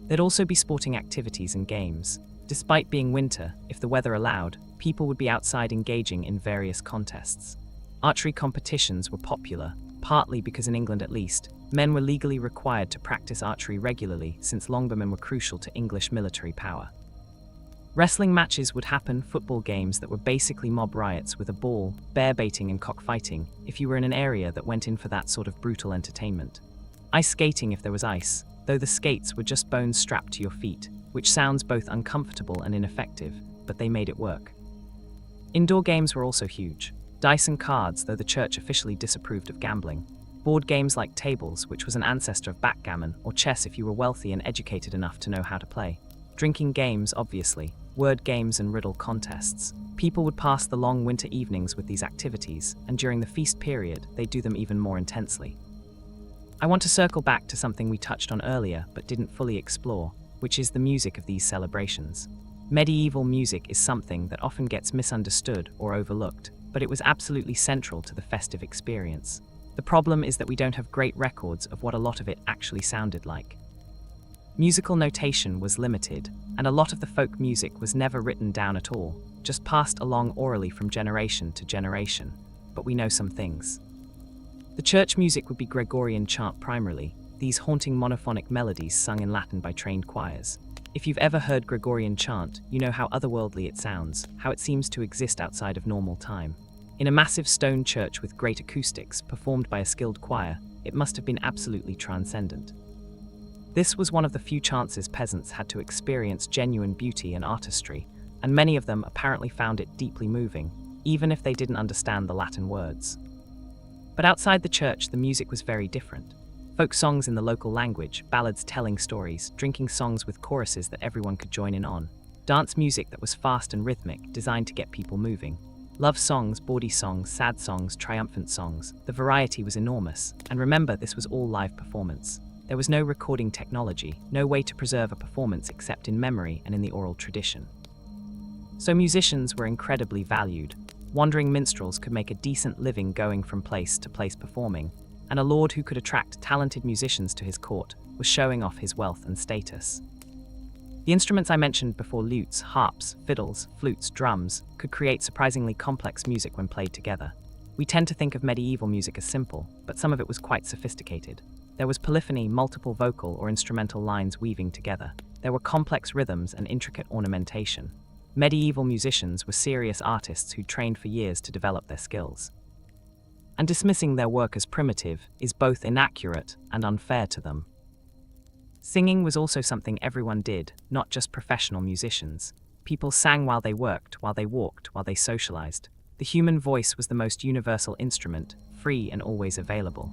There'd also be sporting activities and games. Despite being winter, if the weather allowed, people would be outside engaging in various contests. Archery competitions were popular, partly because in England at least, men were legally required to practice archery regularly since longbowmen were crucial to English military power. Wrestling matches would happen, football games that were basically mob riots with a ball, bear baiting and cockfighting, if you were in an area that went in for that sort of brutal entertainment. Ice skating if there was ice, though the skates were just bones strapped to your feet, which sounds both uncomfortable and ineffective, but they made it work. Indoor games were also huge. Dice and cards, though the church officially disapproved of gambling. Board games like tables, which was an ancestor of backgammon, or chess if you were wealthy and educated enough to know how to play. Drinking games, obviously, word games and riddle contests. People would pass the long winter evenings with these activities, and during the feast period, they'd do them even more intensely. I want to circle back to something we touched on earlier but didn't fully explore, which is the music of these celebrations. Medieval music is something that often gets misunderstood or overlooked, but it was absolutely central to the festive experience. The problem is that we don't have great records of what a lot of it actually sounded like. Musical notation was limited, and a lot of the folk music was never written down at all, just passed along orally from generation to generation. But we know some things. The church music would be Gregorian chant primarily, these haunting monophonic melodies sung in Latin by trained choirs. If you've ever heard Gregorian chant, you know how otherworldly it sounds, how it seems to exist outside of normal time. In a massive stone church with great acoustics, performed by a skilled choir, it must have been absolutely transcendent. This was one of the few chances peasants had to experience genuine beauty and artistry, and many of them apparently found it deeply moving, even if they didn't understand the Latin words. But outside the church, the music was very different. Folk songs in the local language, ballads telling stories, drinking songs with choruses that everyone could join in on, dance music that was fast and rhythmic, designed to get people moving. Love songs, bawdy songs, sad songs, triumphant songs. The variety was enormous, and remember, this was all live performance. There was no recording technology, no way to preserve a performance except in memory and in the oral tradition. So musicians were incredibly valued. Wandering minstrels could make a decent living going from place to place performing, and a lord who could attract talented musicians to his court was showing off his wealth and status. The instruments I mentioned before, lutes, harps, fiddles, flutes, drums, could create surprisingly complex music when played together. We tend to think of medieval music as simple, but some of it was quite sophisticated. There was polyphony, multiple vocal or instrumental lines weaving together. There were complex rhythms and intricate ornamentation. Medieval musicians were serious artists who trained for years to develop their skills. And dismissing their work as primitive is both inaccurate and unfair to them. Singing was also something everyone did, not just professional musicians. People sang while they worked, while they walked, while they socialized. The human voice was the most universal instrument, free and always available.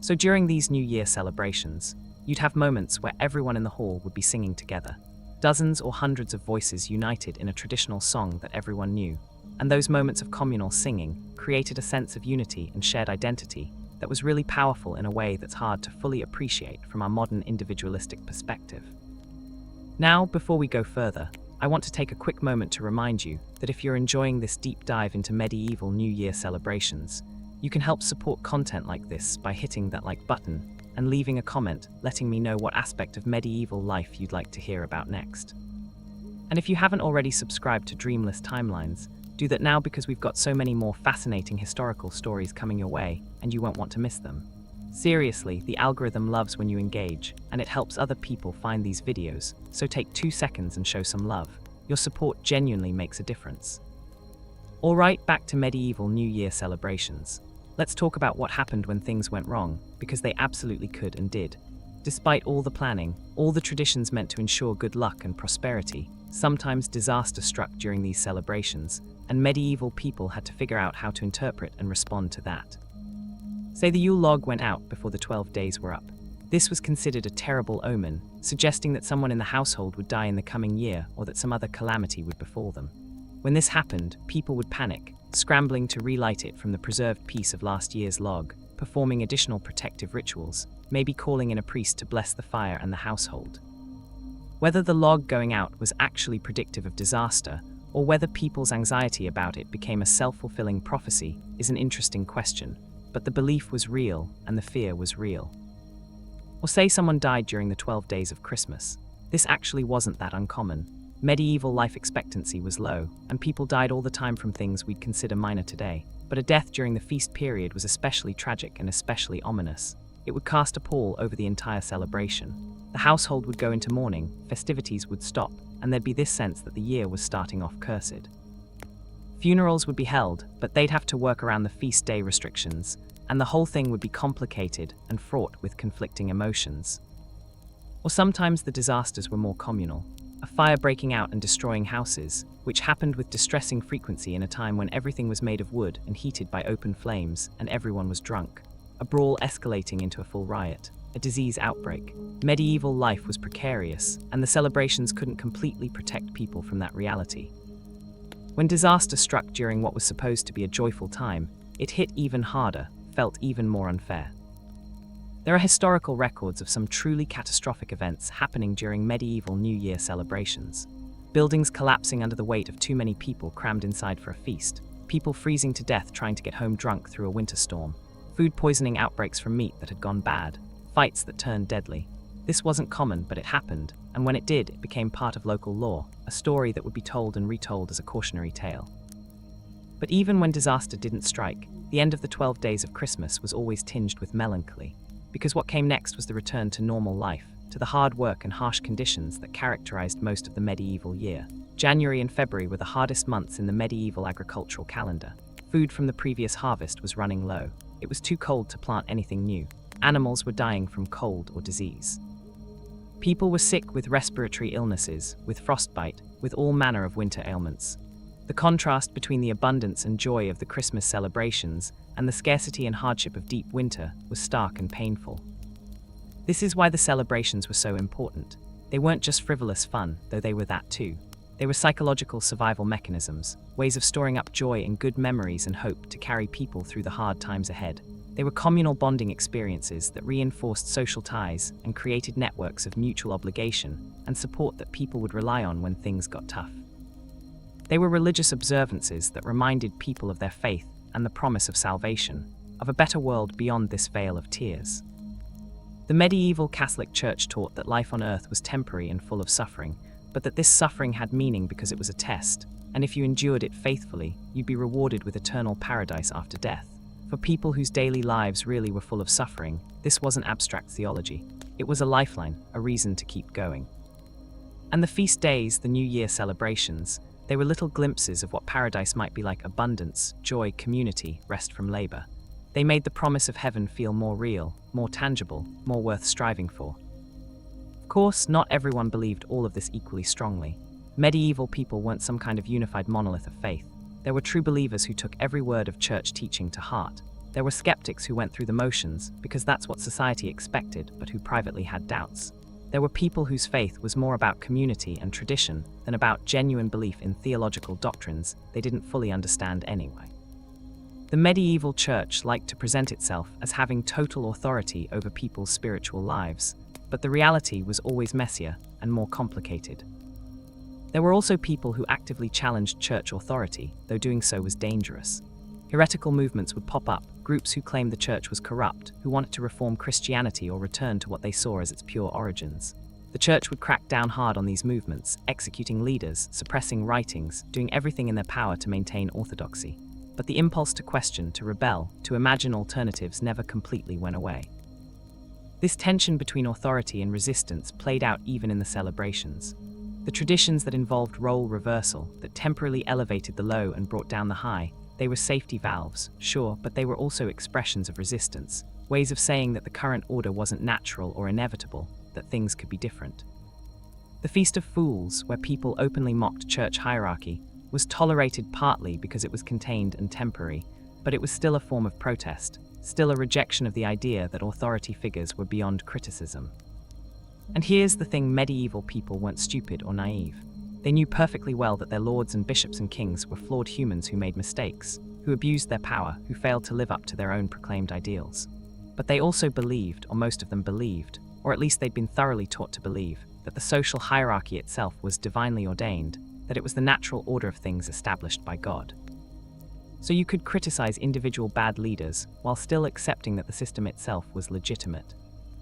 So during these New Year celebrations, you'd have moments where everyone in the hall would be singing together. Dozens or hundreds of voices united in a traditional song that everyone knew. And those moments of communal singing created a sense of unity and shared identity that was really powerful in a way that's hard to fully appreciate from our modern individualistic perspective. Now, before we go further, I want to take a quick moment to remind you that if you're enjoying this deep dive into medieval New Year celebrations, you can help support content like this by hitting that like button and leaving a comment letting me know what aspect of medieval life you'd like to hear about next. And if you haven't already subscribed to Dreamless Timelines, do that now because we've got so many more fascinating historical stories coming your way and you won't want to miss them. Seriously, the algorithm loves when you engage, and it helps other people find these videos, so take 2 seconds and show some love. Your support genuinely makes a difference. Alright, back to medieval New Year celebrations. Let's talk about what happened when things went wrong, because they absolutely could and did. Despite all the planning, all the traditions meant to ensure good luck and prosperity, sometimes disaster struck during these celebrations, and medieval people had to figure out how to interpret and respond to that. Say the Yule log went out before the 12 days were up. This was considered a terrible omen, suggesting that someone in the household would die in the coming year or that some other calamity would befall them. When this happened, people would panic, scrambling to relight it from the preserved piece of last year's log, performing additional protective rituals, maybe calling in a priest to bless the fire and the household. Whether the log going out was actually predictive of disaster, or whether people's anxiety about it became a self-fulfilling prophecy, is an interesting question, but the belief was real and the fear was real. Or say someone died during the 12 days of Christmas. This actually wasn't that uncommon. Medieval life expectancy was low, and people died all the time from things we'd consider minor today. But a death during the feast period was especially tragic and especially ominous. It would cast a pall over the entire celebration. The household would go into mourning, festivities would stop, and there'd be this sense that the year was starting off cursed. Funerals would be held, but they'd have to work around the feast day restrictions, and the whole thing would be complicated and fraught with conflicting emotions. Or sometimes the disasters were more communal. A fire breaking out and destroying houses, which happened with distressing frequency in a time when everything was made of wood and heated by open flames and everyone was drunk. A brawl escalating into a full riot. A disease outbreak. Medieval life was precarious, and the celebrations couldn't completely protect people from that reality. When disaster struck during what was supposed to be a joyful time, it hit even harder, felt even more unfair. There are historical records of some truly catastrophic events happening during medieval New Year celebrations. Buildings collapsing under the weight of too many people crammed inside for a feast, people freezing to death trying to get home drunk through a winter storm, food poisoning outbreaks from meat that had gone bad, fights that turned deadly. This wasn't common, but it happened, and when it did, it became part of local lore, a story that would be told and retold as a cautionary tale. But even when disaster didn't strike, the end of the 12 days of Christmas was always tinged with melancholy, because what came next was the return to normal life, to the hard work and harsh conditions that characterized most of the medieval year. January and February were the hardest months in the medieval agricultural calendar. Food from the previous harvest was running low. It was too cold to plant anything new. Animals were dying from cold or disease. People were sick with respiratory illnesses, with frostbite, with all manner of winter ailments. The contrast between the abundance and joy of the Christmas celebrations and the scarcity and hardship of deep winter was stark and painful. This is why the celebrations were so important. They weren't just frivolous fun, though they were that too. They were psychological survival mechanisms, ways of storing up joy and good memories and hope to carry people through the hard times ahead. They were communal bonding experiences that reinforced social ties and created networks of mutual obligation and support that people would rely on when things got tough. They were religious observances that reminded people of their faith and the promise of salvation, of a better world beyond this vale of tears. The medieval Catholic Church taught that life on earth was temporary and full of suffering, but that this suffering had meaning because it was a test, and if you endured it faithfully, you'd be rewarded with eternal paradise after death. For people whose daily lives really were full of suffering, this wasn't abstract theology. It was a lifeline, a reason to keep going. And the feast days, the New Year celebrations, they were little glimpses of what paradise might be like: abundance, joy, community, rest from labor. They made the promise of heaven feel more real, more tangible, more worth striving for. Of course, not everyone believed all of this equally strongly. Medieval people weren't some kind of unified monolith of faith. There were true believers who took every word of church teaching to heart. There were skeptics who went through the motions because that's what society expected, but who privately had doubts. There were people whose faith was more about community and tradition than about genuine belief in theological doctrines they didn't fully understand anyway. The medieval church liked to present itself as having total authority over people's spiritual lives, but the reality was always messier and more complicated. There were also people who actively challenged church authority, though doing so was dangerous. Heretical movements would pop up, groups who claimed the church was corrupt, who wanted to reform Christianity or return to what they saw as its pure origins. The church would crack down hard on these movements, executing leaders, suppressing writings, doing everything in their power to maintain orthodoxy. But the impulse to question, to rebel, to imagine alternatives never completely went away. This tension between authority and resistance played out even in the celebrations. The traditions that involved role reversal, that temporarily elevated the low and brought down the high, they were safety valves, sure, but they were also expressions of resistance. ways of saying that the current order wasn't natural or inevitable, that things could be different. The Feast of Fools, where people openly mocked church hierarchy, was tolerated partly because it was contained and temporary, but it was still a form of protest, still a rejection of the idea that authority figures were beyond criticism. And here's the thing: medieval people weren't stupid or naive. They knew perfectly well that their lords and bishops and kings were flawed humans who made mistakes, who abused their power, who failed to live up to their own proclaimed ideals. But they also believed, or most of them believed, or at least they'd been thoroughly taught to believe, that the social hierarchy itself was divinely ordained, that it was the natural order of things established by God. So you could criticize individual bad leaders while still accepting that the system itself was legitimate.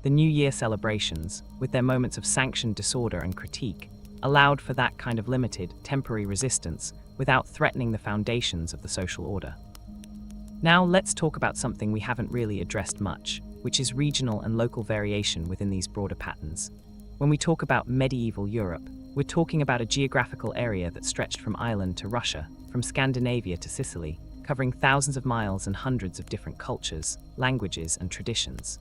The New Year celebrations, with their moments of sanctioned disorder and critique, allowed for that kind of limited, temporary resistance without threatening the foundations of the social order. Now let's talk about something we haven't really addressed much, which is regional and local variation within these broader patterns. When we talk about medieval Europe, we're talking about a geographical area that stretched from Ireland to Russia, from Scandinavia to Sicily, covering thousands of miles and hundreds of different cultures, languages, and traditions.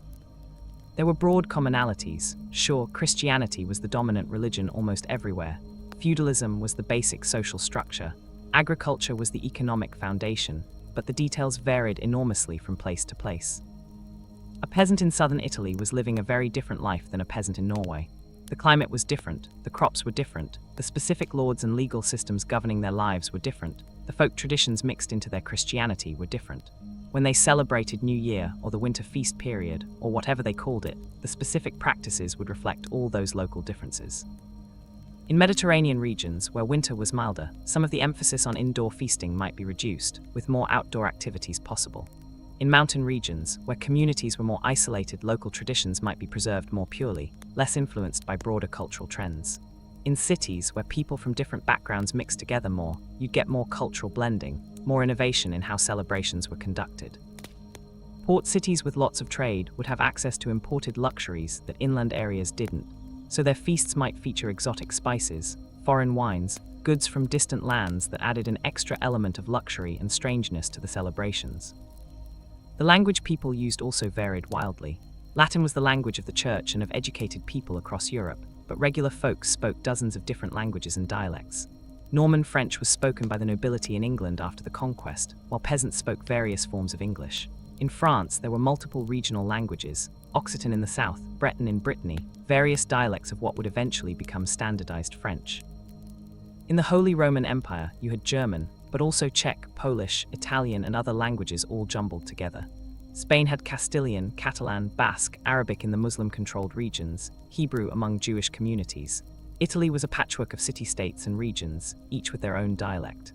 There were broad commonalities. Sure, Christianity was the dominant religion almost everywhere. Feudalism was the basic social structure. Agriculture was the economic foundation, but the details varied enormously from place to place. A peasant in southern Italy was living a very different life than a peasant in Norway. The climate was different, the crops were different, the specific lords and legal systems governing their lives were different, the folk traditions mixed into their Christianity were different. When they celebrated New Year or the winter feast period, or whatever they called it, the specific practices would reflect all those local differences. In Mediterranean regions, where winter was milder, some of the emphasis on indoor feasting might be reduced, with more outdoor activities possible. In mountain regions, where communities were more isolated, local traditions might be preserved more purely, less influenced by broader cultural trends. In cities, where people from different backgrounds mixed together more, you'd get more cultural blending, more innovation in how celebrations were conducted. Port cities with lots of trade would have access to imported luxuries that inland areas didn't, so their feasts might feature exotic spices, foreign wines, goods from distant lands that added an extra element of luxury and strangeness to the celebrations. The language people used also varied wildly. Latin was the language of the church and of educated people across Europe, but regular folks spoke dozens of different languages and dialects. Norman French was spoken by the nobility in England after the conquest, while peasants spoke various forms of English. In France, there were multiple regional languages: Occitan in the south, Breton in Brittany, various dialects of what would eventually become standardized French. In the Holy Roman Empire, you had German, but also Czech, Polish, Italian, and other languages all jumbled together. Spain had Castilian, Catalan, Basque, Arabic in the Muslim-controlled regions, Hebrew among Jewish communities. Italy was a patchwork of city-states and regions, each with their own dialect.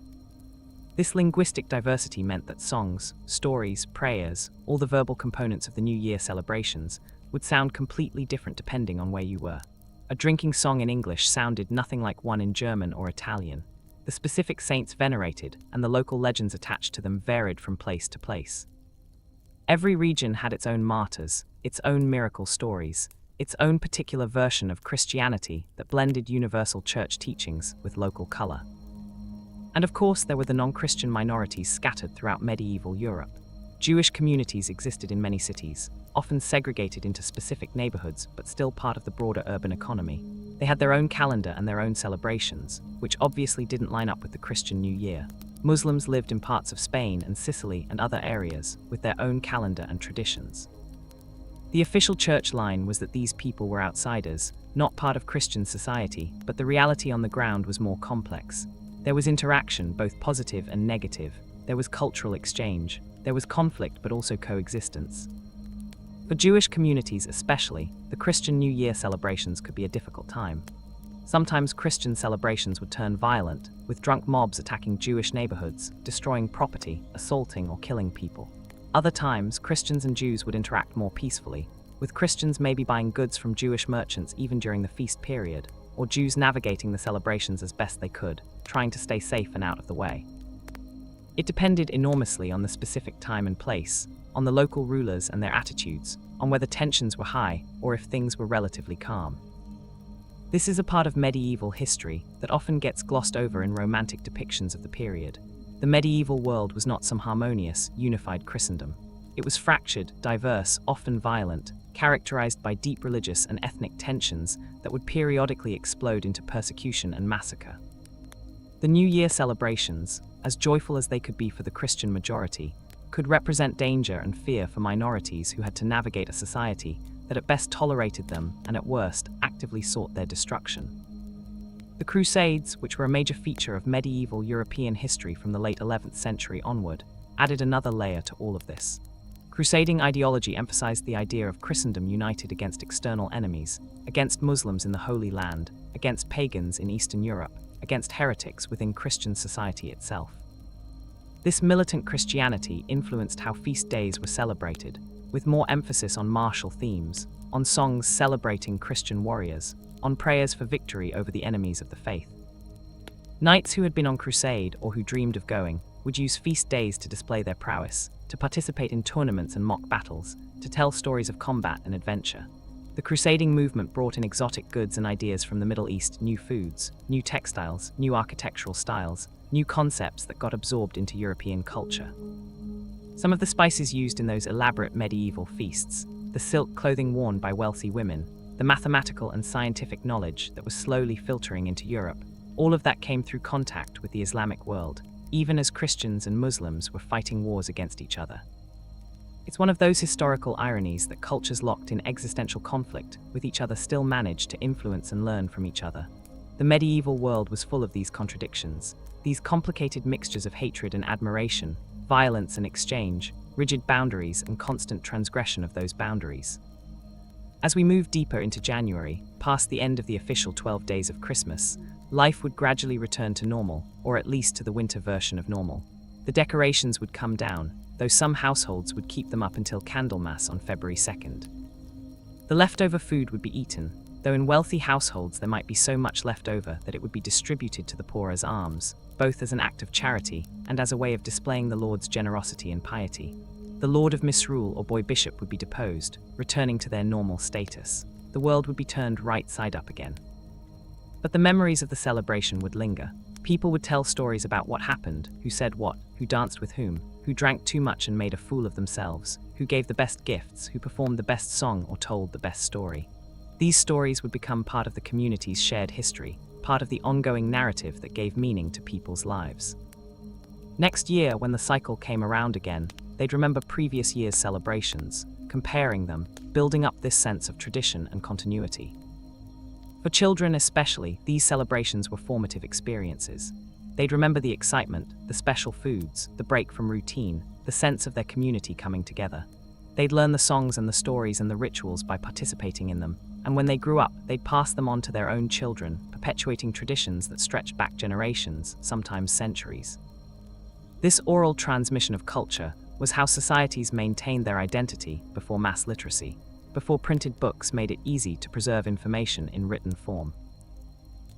This linguistic diversity meant that songs, stories, prayers, all the verbal components of the New Year celebrations, would sound completely different depending on where you were. A drinking song in English sounded nothing like one in German or Italian. The specific saints venerated and the local legends attached to them varied from place to place. Every region had its own martyrs, its own miracle stories, its own particular version of Christianity that blended universal church teachings with local color. And of course, there were the non-Christian minorities scattered throughout medieval Europe. Jewish communities existed in many cities, often segregated into specific neighborhoods, but still part of the broader urban economy. They had their own calendar and their own celebrations, which obviously didn't line up with the Christian New Year. Muslims lived in parts of Spain and Sicily and other areas, with their own calendar and traditions. The official church line was that these people were outsiders, not part of Christian society, but the reality on the ground was more complex. There was interaction, both positive and negative. There was cultural exchange. There was conflict, but also coexistence. For Jewish communities especially, the Christian New Year celebrations could be a difficult time. Sometimes Christian celebrations would turn violent, with drunk mobs attacking Jewish neighborhoods, destroying property, assaulting or killing people. Other times, Christians and Jews would interact more peacefully, with Christians maybe buying goods from Jewish merchants even during the feast period, or Jews navigating the celebrations as best they could, trying to stay safe and out of the way. It depended enormously on the specific time and place, on the local rulers and their attitudes, on whether tensions were high or if things were relatively calm. This is a part of medieval history that often gets glossed over in romantic depictions of the period. The medieval world was not some harmonious, unified Christendom. It was fractured, diverse, often violent, characterized by deep religious and ethnic tensions that would periodically explode into persecution and massacre. The New Year celebrations, as joyful as they could be for the Christian majority, could represent danger and fear for minorities who had to navigate a society that at best tolerated them and at worst actively sought their destruction. The Crusades, which were a major feature of medieval European history from the late 11th century onward, added another layer to all of this. Crusading ideology emphasized the idea of Christendom united against external enemies, against Muslims in the Holy Land, against pagans in Eastern Europe, against heretics within Christian society itself. This militant Christianity influenced how feast days were celebrated, with more emphasis on martial themes, on songs celebrating Christian warriors, on prayers for victory over the enemies of the faith. Knights who had been on crusade or who dreamed of going would use feast days to display their prowess, to participate in tournaments and mock battles, to tell stories of combat and adventure. The crusading movement brought in exotic goods and ideas from the Middle East, new foods, new textiles, new architectural styles, new concepts that got absorbed into European culture. Some of the spices used in those elaborate medieval feasts, the silk clothing worn by wealthy women, the mathematical and scientific knowledge that was slowly filtering into Europe, all of that came through contact with the Islamic world, even as Christians and Muslims were fighting wars against each other. It's one of those historical ironies that cultures locked in existential conflict with each other still managed to influence and learn from each other. The medieval world was full of these contradictions, these complicated mixtures of hatred and admiration, violence and exchange, rigid boundaries and constant transgression of those boundaries. As we move deeper into January, past the end of the official 12 days of Christmas, life would gradually return to normal, or at least to the winter version of normal. The decorations would come down, though some households would keep them up until Candlemas on February 2nd. The leftover food would be eaten, though in wealthy households there might be so much left over that it would be distributed to the poor as alms, both as an act of charity and as a way of displaying the Lord's generosity and piety. The Lord of Misrule or Boy Bishop would be deposed, returning to their normal status. The world would be turned right side up again. But the memories of the celebration would linger. People would tell stories about what happened, who said what, who danced with whom, who drank too much and made a fool of themselves, who gave the best gifts, who performed the best song or told the best story. These stories would become part of the community's shared history, part of the ongoing narrative that gave meaning to people's lives. Next year, when the cycle came around again, they'd remember previous year's celebrations, comparing them, building up this sense of tradition and continuity. For children especially, these celebrations were formative experiences. They'd remember the excitement, the special foods, the break from routine, the sense of their community coming together. They'd learn the songs and the stories and the rituals by participating in them, and when they grew up, they'd pass them on to their own children, perpetuating traditions that stretched back generations, sometimes centuries. This oral transmission of culture was how societies maintained their identity before mass literacy, before printed books made it easy to preserve information in written form.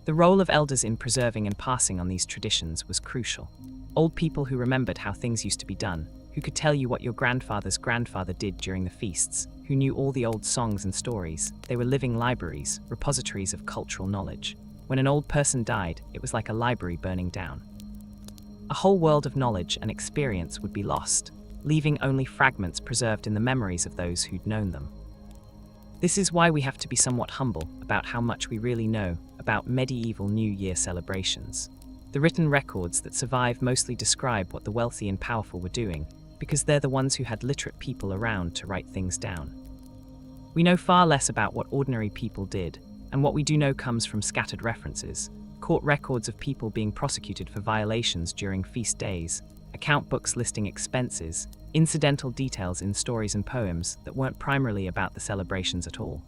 The role of elders in preserving and passing on these traditions was crucial. Old people who remembered how things used to be done, who could tell you what your grandfather's grandfather did during the feasts, who knew all the old songs and stories. They were living libraries, repositories of cultural knowledge. When an old person died, it was like a library burning down. A whole world of knowledge and experience would be lost, leaving only fragments preserved in the memories of those who'd known them. This is why we have to be somewhat humble about how much we really know about medieval New Year celebrations. The written records that survive mostly describe what the wealthy and powerful were doing, because they're the ones who had literate people around to write things down. We know far less about what ordinary people did, and what we do know comes from scattered references, court records of people being prosecuted for violations during feast days, account books listing expenses, incidental details in stories and poems that weren't primarily about the celebrations at all.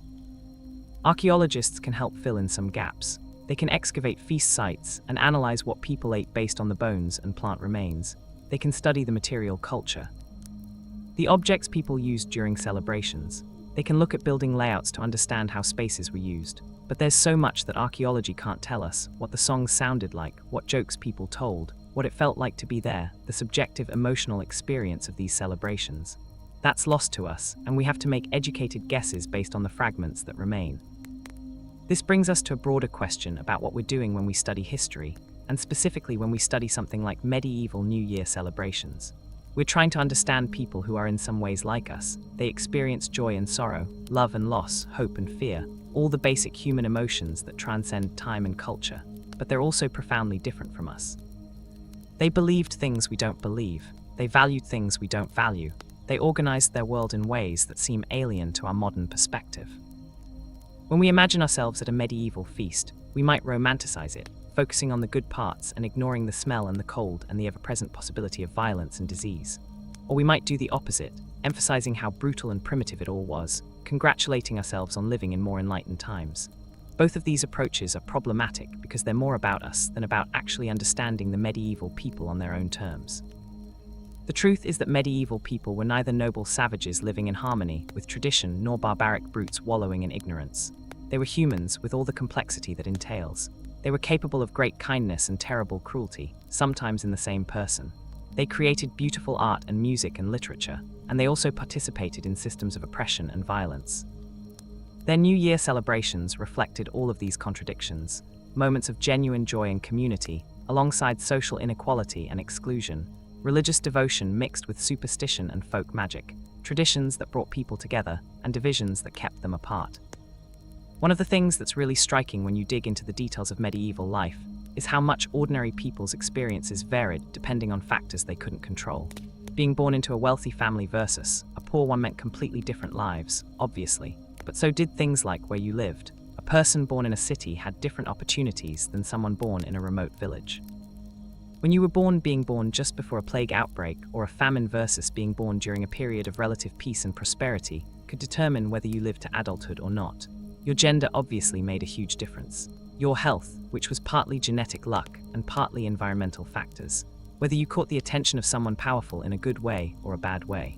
Archaeologists can help fill in some gaps. They can excavate feast sites and analyze what people ate based on the bones and plant remains. They can study the material culture, the objects people used during celebrations. They can look at building layouts to understand how spaces were used. But there's so much that archaeology can't tell us: what the songs sounded like, what jokes people told, what it felt like to be there, the subjective emotional experience of these celebrations. That's lost to us, and we have to make educated guesses based on the fragments that remain. This brings us to a broader question about what we're doing when we study history, and specifically when we study something like medieval New Year celebrations. We're trying to understand people who are in some ways like us. They experience joy and sorrow, love and loss, hope and fear, all the basic human emotions that transcend time and culture, but they're also profoundly different from us. They believed things we don't believe. They valued things we don't value. They organized their world in ways that seem alien to our modern perspective. When we imagine ourselves at a medieval feast, we might romanticize it, focusing on the good parts and ignoring the smell and the cold and the ever-present possibility of violence and disease. Or we might do the opposite, emphasizing how brutal and primitive it all was, congratulating ourselves on living in more enlightened times. Both of these approaches are problematic because they're more about us than about actually understanding the medieval people on their own terms. The truth is that medieval people were neither noble savages living in harmony with tradition nor barbaric brutes wallowing in ignorance. They were humans with all the complexity that entails. They were capable of great kindness and terrible cruelty, sometimes in the same person. They created beautiful art and music and literature, and they also participated in systems of oppression and violence. Their New Year celebrations reflected all of these contradictions, moments of genuine joy and community, alongside social inequality and exclusion, religious devotion mixed with superstition and folk magic, traditions that brought people together and divisions that kept them apart. One of the things that's really striking when you dig into the details of medieval life is how much ordinary people's experiences varied depending on factors they couldn't control. Being born into a wealthy family versus a poor one meant completely different lives, obviously, but so did things like where you lived. A person born in a city had different opportunities than someone born in a remote village. When you were born, being born just before a plague outbreak or a famine versus being born during a period of relative peace and prosperity could determine whether you lived to adulthood or not. Your gender obviously made a huge difference. Your health, which was partly genetic luck and partly environmental factors, whether you caught the attention of someone powerful in a good way or a bad way.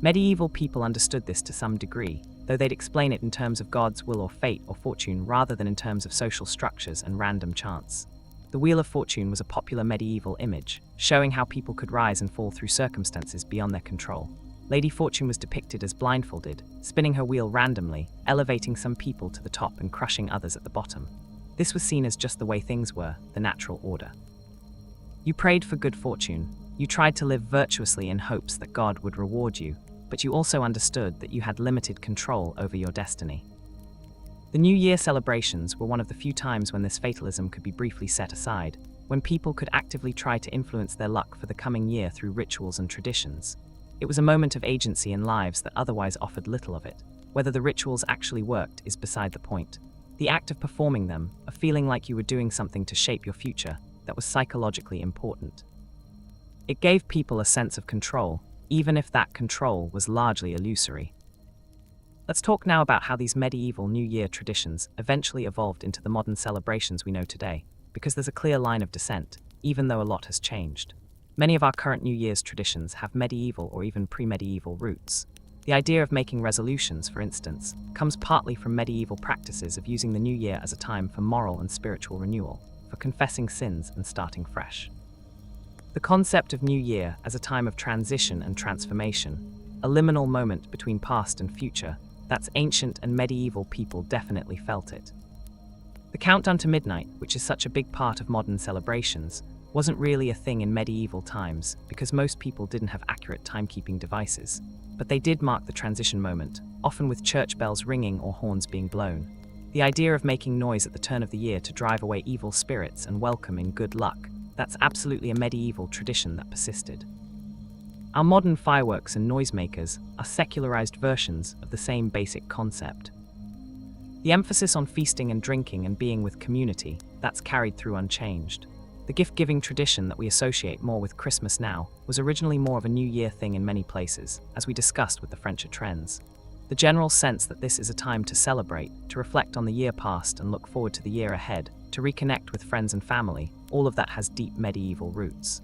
Medieval people understood this to some degree, though they'd explain it in terms of God's will or fate or fortune rather than in terms of social structures and random chance. The Wheel of Fortune was a popular medieval image, showing how people could rise and fall through circumstances beyond their control. Lady Fortune was depicted as blindfolded, spinning her wheel randomly, elevating some people to the top and crushing others at the bottom. This was seen as just the way things were, the natural order. You prayed for good fortune. You tried to live virtuously in hopes that God would reward you, but you also understood that you had limited control over your destiny. The New Year celebrations were one of the few times when this fatalism could be briefly set aside, when people could actively try to influence their luck for the coming year through rituals and traditions. It was a moment of agency in lives that otherwise offered little of it. Whether the rituals actually worked is beside the point. The act of performing them, of feeling like you were doing something to shape your future, that was psychologically important. It gave people a sense of control, even if that control was largely illusory. Let's talk now about how these medieval New Year traditions eventually evolved into the modern celebrations we know today, because there's a clear line of descent, even though a lot has changed. Many of our current New Year's traditions have medieval or even pre-medieval roots. The idea of making resolutions, for instance, comes partly from medieval practices of using the New Year as a time for moral and spiritual renewal, for confessing sins and starting fresh. The concept of New Year as a time of transition and transformation, a liminal moment between past and future, that's ancient and medieval people definitely felt it. The countdown to midnight, which is such a big part of modern celebrations, wasn't really a thing in medieval times because most people didn't have accurate timekeeping devices, but they did mark the transition moment, often with church bells ringing or horns being blown. The idea of making noise at the turn of the year to drive away evil spirits and welcome in good luck, that's absolutely a medieval tradition that persisted. Our modern fireworks and noisemakers are secularized versions of the same basic concept. The emphasis on feasting and drinking and being with community, that's carried through unchanged. The gift-giving tradition that we associate more with Christmas now was originally more of a New Year thing in many places, as we discussed with the French trends. The general sense that this is a time to celebrate, to reflect on the year past and look forward to the year ahead, to reconnect with friends and family, all of that has deep medieval roots.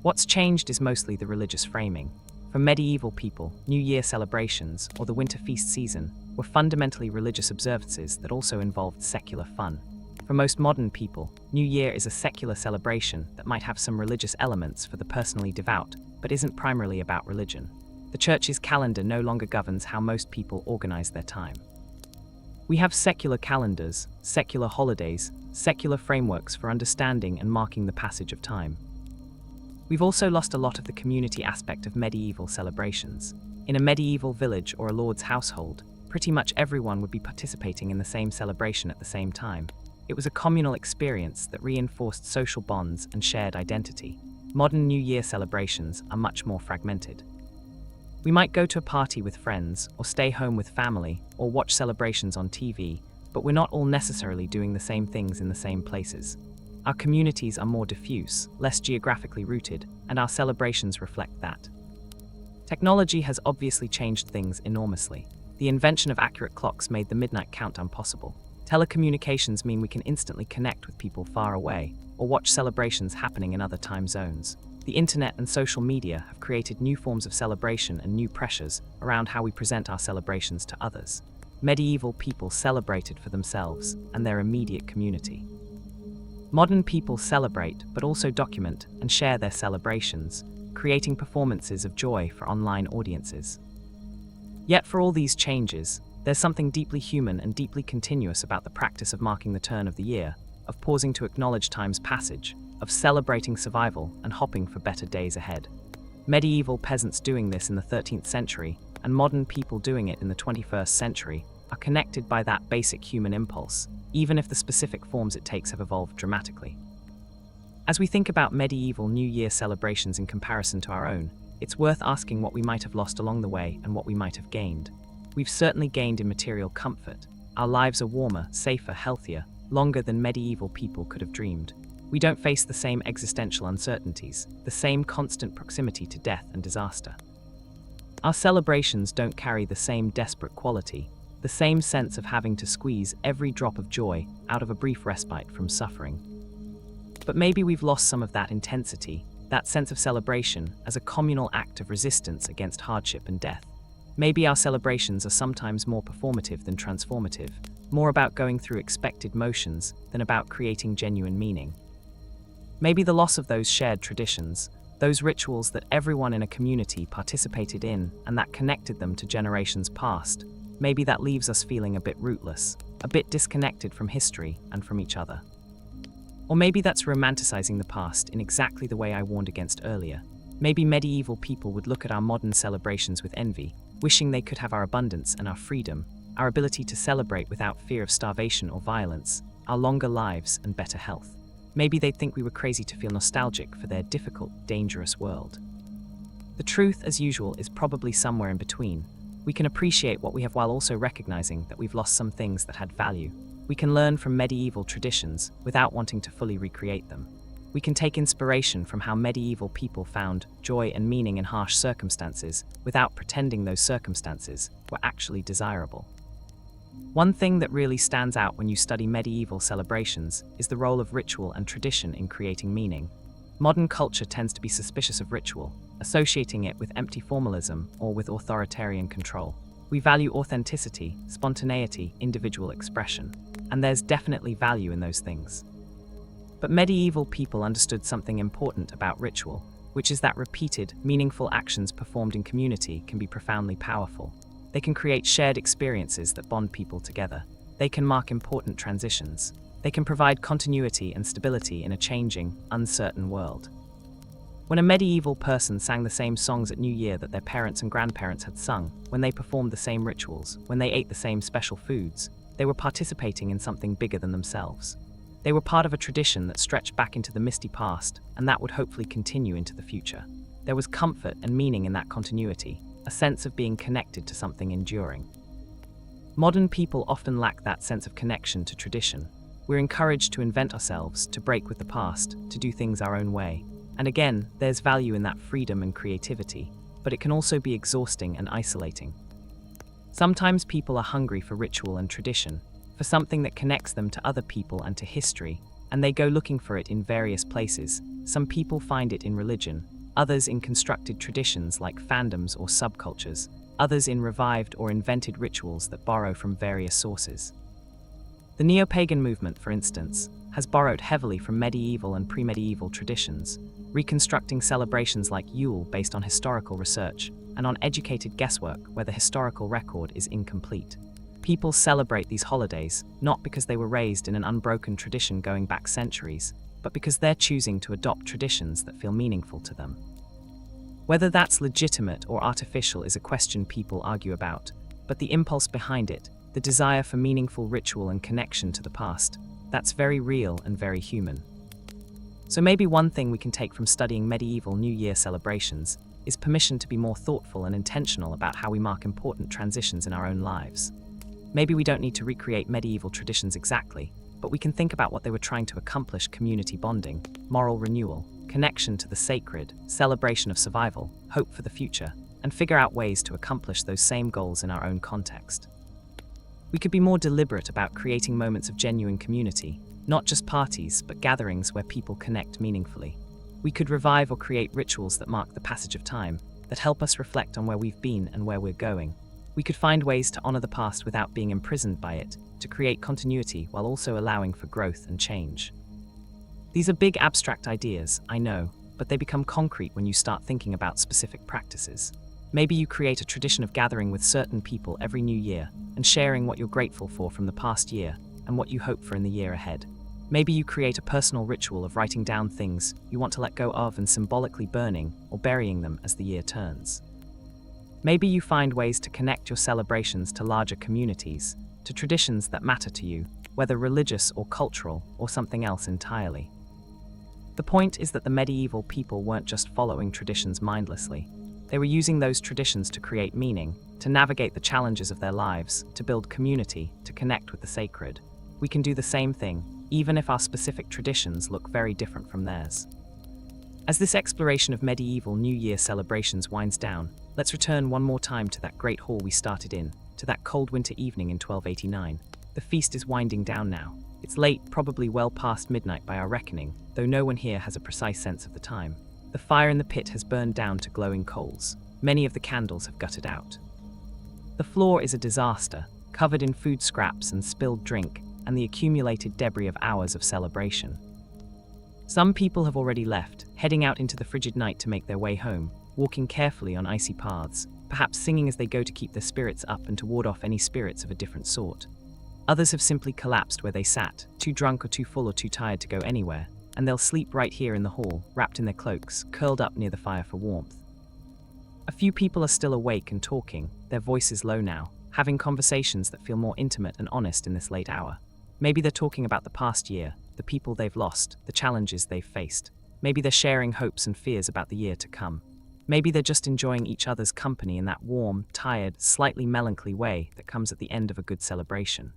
What's changed is mostly the religious framing. For medieval people, New Year celebrations, or the winter feast season, were fundamentally religious observances that also involved secular fun. For most modern people, New Year is a secular celebration that might have some religious elements for the personally devout, but isn't primarily about religion. The church's calendar no longer governs how most people organize their time. We have secular calendars, secular holidays, secular frameworks for understanding and marking the passage of time. We've also lost a lot of the community aspect of medieval celebrations. In a medieval village or a lord's household, pretty much everyone would be participating in the same celebration at the same time. It was a communal experience that reinforced social bonds and shared identity. Modern New Year celebrations are much more fragmented. We might go to a party with friends, or stay home with family, or watch celebrations on TV, but we're not all necessarily doing the same things in the same places. Our communities are more diffuse, less geographically rooted, and our celebrations reflect that. Technology has obviously changed things enormously. The invention of accurate clocks made the midnight countdown possible. Telecommunications mean we can instantly connect with people far away, or watch celebrations happening in other time zones. The internet and social media have created new forms of celebration and new pressures around how we present our celebrations to others. Medieval people celebrated for themselves and their immediate community. Modern people celebrate, but also document and share their celebrations, creating performances of joy for online audiences. Yet for all these changes, there's something deeply human and deeply continuous about the practice of marking the turn of the year, of pausing to acknowledge time's passage, of celebrating survival and hoping for better days ahead. Medieval peasants doing this in the 13th century and modern people doing it in the 21st century are connected by that basic human impulse, even if the specific forms it takes have evolved dramatically. As we think about medieval New Year celebrations in comparison to our own, it's worth asking what we might have lost along the way and what we might have gained. We've certainly gained in material comfort. Our lives are warmer, safer, healthier, longer than medieval people could have dreamed. We don't face the same existential uncertainties, the same constant proximity to death and disaster. Our celebrations don't carry the same desperate quality, the same sense of having to squeeze every drop of joy out of a brief respite from suffering. But maybe we've lost some of that intensity, that sense of celebration as a communal act of resistance against hardship and death. Maybe our celebrations are sometimes more performative than transformative, more about going through expected motions than about creating genuine meaning. Maybe the loss of those shared traditions, those rituals that everyone in a community participated in and that connected them to generations past, maybe that leaves us feeling a bit rootless, a bit disconnected from history and from each other. Or maybe that's romanticizing the past in exactly the way I warned against earlier. Maybe medieval people would look at our modern celebrations with envy, wishing they could have our abundance and our freedom, our ability to celebrate without fear of starvation or violence, our longer lives and better health. Maybe they'd think we were crazy to feel nostalgic for their difficult, dangerous world. The truth, as usual, is probably somewhere in between. We can appreciate what we have while also recognizing that we've lost some things that had value. We can learn from medieval traditions without wanting to fully recreate them. We can take inspiration from how medieval people found joy and meaning in harsh circumstances without pretending those circumstances were actually desirable. One thing that really stands out when you study medieval celebrations is the role of ritual and tradition in creating meaning. Modern culture tends to be suspicious of ritual, associating it with empty formalism or with authoritarian control. We value authenticity, spontaneity, individual expression, and there's definitely value in those things. But medieval people understood something important about ritual, which is that repeated, meaningful actions performed in community can be profoundly powerful. They can create shared experiences that bond people together. They can mark important transitions. They can provide continuity and stability in a changing, uncertain world. When a medieval person sang the same songs at New Year that their parents and grandparents had sung, when they performed the same rituals, when they ate the same special foods, they were participating in something bigger than themselves. They were part of a tradition that stretched back into the misty past, and that would hopefully continue into the future. There was comfort and meaning in that continuity, a sense of being connected to something enduring. Modern people often lack that sense of connection to tradition. We're encouraged to invent ourselves, to break with the past, to do things our own way. And again, there's value in that freedom and creativity, but it can also be exhausting and isolating. Sometimes people are hungry for ritual and tradition, for something that connects them to other people and to history, and they go looking for it in various places. Some people find it in religion, others in constructed traditions like fandoms or subcultures, others in revived or invented rituals that borrow from various sources. The neo-pagan movement, for instance, has borrowed heavily from medieval and pre-medieval traditions, reconstructing celebrations like Yule based on historical research and on educated guesswork where the historical record is incomplete. People celebrate these holidays not because they were raised in an unbroken tradition going back centuries, but because they're choosing to adopt traditions that feel meaningful to them. Whether that's legitimate or artificial is a question people argue about, but the impulse behind it, the desire for meaningful ritual and connection to the past, that's very real and very human. So maybe one thing we can take from studying medieval New Year celebrations is permission to be more thoughtful and intentional about how we mark important transitions in our own lives. Maybe we don't need to recreate medieval traditions exactly, but we can think about what they were trying to accomplish: community bonding, moral renewal, connection to the sacred, celebration of survival, hope for the future, and figure out ways to accomplish those same goals in our own context. We could be more deliberate about creating moments of genuine community, not just parties, but gatherings where people connect meaningfully. We could revive or create rituals that mark the passage of time, that help us reflect on where we've been and where we're going. We could find ways to honor the past without being imprisoned by it, to create continuity while also allowing for growth and change. These are big abstract ideas, I know, but they become concrete when you start thinking about specific practices. Maybe you create a tradition of gathering with certain people every new year and sharing what you're grateful for from the past year and what you hope for in the year ahead. Maybe you create a personal ritual of writing down things you want to let go of and symbolically burning or burying them as the year turns. Maybe you find ways to connect your celebrations to larger communities, to traditions that matter to you, whether religious or cultural or something else entirely. The point is that the medieval people weren't just following traditions mindlessly. They were using those traditions to create meaning, to navigate the challenges of their lives, to build community, to connect with the sacred. We can do the same thing, even if our specific traditions look very different from theirs. As this exploration of medieval New Year celebrations winds down, let's return one more time to that great hall we started in, to that cold winter evening in 1289. The feast is winding down now. It's late, probably well past midnight by our reckoning, though no one here has a precise sense of the time. The fire in the pit has burned down to glowing coals. Many of the candles have gutted out. The floor is a disaster, covered in food scraps and spilled drink, and the accumulated debris of hours of celebration. Some people have already left, heading out into the frigid night to make their way home, walking carefully on icy paths, perhaps singing as they go to keep their spirits up and to ward off any spirits of a different sort. Others have simply collapsed where they sat, too drunk or too full or too tired to go anywhere, and they'll sleep right here in the hall, wrapped in their cloaks, curled up near the fire for warmth. A few people are still awake and talking, their voices low now, having conversations that feel more intimate and honest in this late hour. Maybe they're talking about the past year, the people they've lost, the challenges they've faced. Maybe they're sharing hopes and fears about the year to come. Maybe they're just enjoying each other's company in that warm, tired, slightly melancholy way that comes at the end of a good celebration.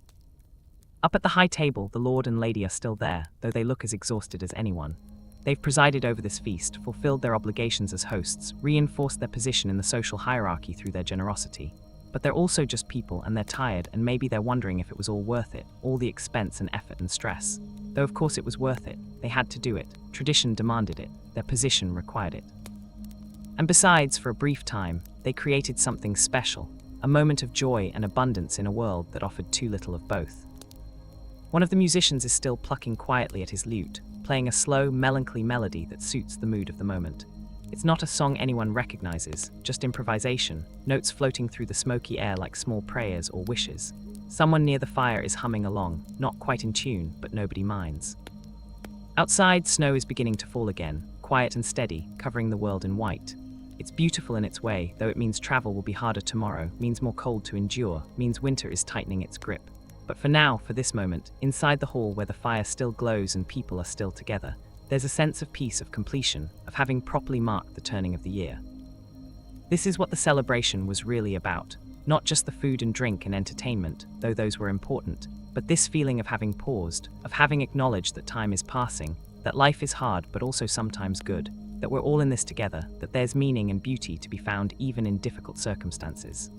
Up at the high table, the Lord and Lady are still there, though they look as exhausted as anyone. They've presided over this feast, fulfilled their obligations as hosts, reinforced their position in the social hierarchy through their generosity. But they're also just people, and they're tired, and maybe they're wondering if it was all worth it, all the expense and effort and stress. Though of course it was worth it. They had to do it. Tradition demanded it. Their position required it. And besides, for a brief time, they created something special, a moment of joy and abundance in a world that offered too little of both. One of the musicians is still plucking quietly at his lute, playing a slow, melancholy melody that suits the mood of the moment. It's not a song anyone recognizes, just improvisation, notes floating through the smoky air like small prayers or wishes. Someone near the fire is humming along, not quite in tune, but nobody minds. Outside, snow is beginning to fall again, quiet and steady, covering the world in white. It's beautiful in its way, though it means travel will be harder tomorrow, means more cold to endure, means winter is tightening its grip. But for now, for this moment, inside the hall where the fire still glows and people are still together, there's a sense of peace, of completion, of having properly marked the turning of the year. This is what the celebration was really about, not just the food and drink and entertainment, though those were important, but this feeling of having paused, of having acknowledged that time is passing, that life is hard but also sometimes good, that we're all in this together, that there's meaning and beauty to be found even in difficult circumstances.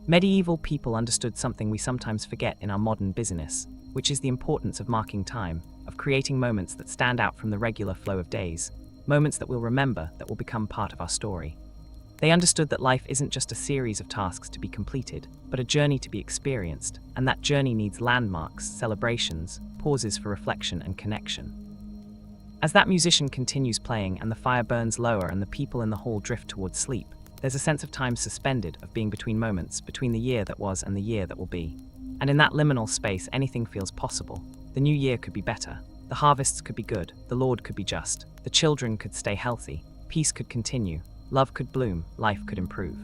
Medieval people understood something we sometimes forget in our modern busyness, which is the importance of marking time, of creating moments that stand out from the regular flow of days, moments that we'll remember, that will become part of our story. They understood that life isn't just a series of tasks to be completed, but a journey to be experienced, and that journey needs landmarks, celebrations, pauses for reflection and connection. As that musician continues playing and the fire burns lower and the people in the hall drift towards sleep, there's a sense of time suspended, of being between moments, between the year that was and the year that will be. And in that liminal space, anything feels possible. The new year could be better. The harvests could be good, the Lord could be just, the children could stay healthy, peace could continue, love could bloom, life could improve.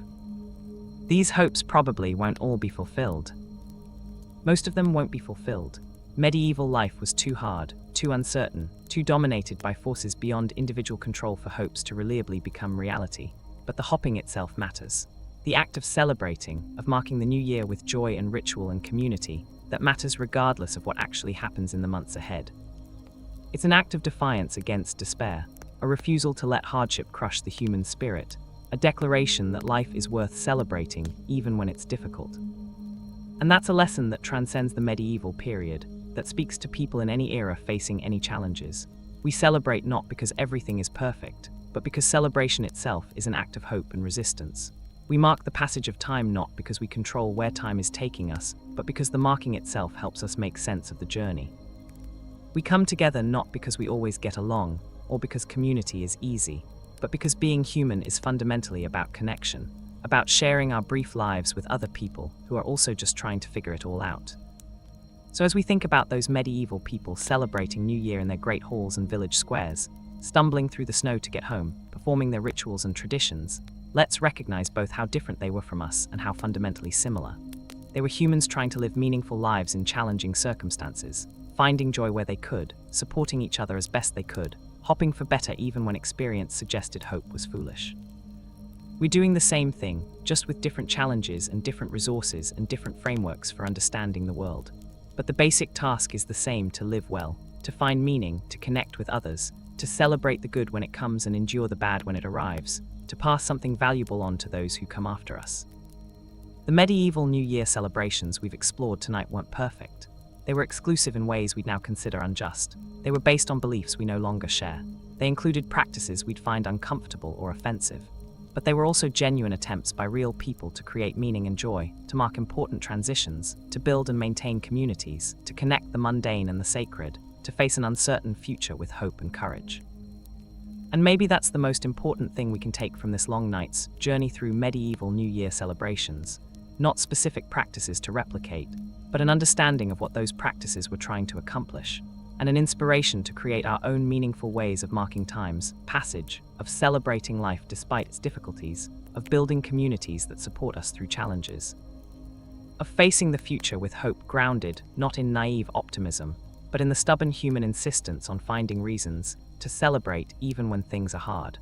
These hopes probably won't all be fulfilled. Most of them won't be fulfilled. Medieval life was too hard, too uncertain, too dominated by forces beyond individual control for hopes to reliably become reality. But the hopping itself matters. The act of celebrating, of marking the new year with joy and ritual and community, that matters regardless of what actually happens in the months ahead. It's an act of defiance against despair, a refusal to let hardship crush the human spirit, a declaration that life is worth celebrating even when it's difficult. And that's a lesson that transcends the medieval period, that speaks to people in any era facing any challenges. We celebrate not because everything is perfect, but because celebration itself is an act of hope and resistance. We mark the passage of time not because we control where time is taking us, but because the marking itself helps us make sense of the journey. We come together not because we always get along, or because community is easy, but because being human is fundamentally about connection, about sharing our brief lives with other people who are also just trying to figure it all out. So as we think about those medieval people celebrating New Year in their great halls and village squares, stumbling through the snow to get home, performing their rituals and traditions, let's recognize both how different they were from us and how fundamentally similar. They were humans trying to live meaningful lives in challenging circumstances, finding joy where they could, supporting each other as best they could, hopping for better even when experience suggested hope was foolish. We're doing the same thing, just with different challenges and different resources and different frameworks for understanding the world. But the basic task is the same: to live well, to find meaning, to connect with others, to celebrate the good when it comes and endure the bad when it arrives, to pass something valuable on to those who come after us. The medieval New Year celebrations we've explored tonight weren't perfect. They were exclusive in ways we'd now consider unjust. They were based on beliefs we no longer share. They included practices we'd find uncomfortable or offensive. But they were also genuine attempts by real people to create meaning and joy, to mark important transitions, to build and maintain communities, to connect the mundane and the sacred, to face an uncertain future with hope and courage. And maybe that's the most important thing we can take from this long night's journey through medieval New Year celebrations. Not specific practices to replicate, but an understanding of what those practices were trying to accomplish, and an inspiration to create our own meaningful ways of marking time's passage, of celebrating life despite its difficulties, of building communities that support us through challenges, of facing the future with hope grounded not in naive optimism, but in the stubborn human insistence on finding reasons to celebrate even when things are hard.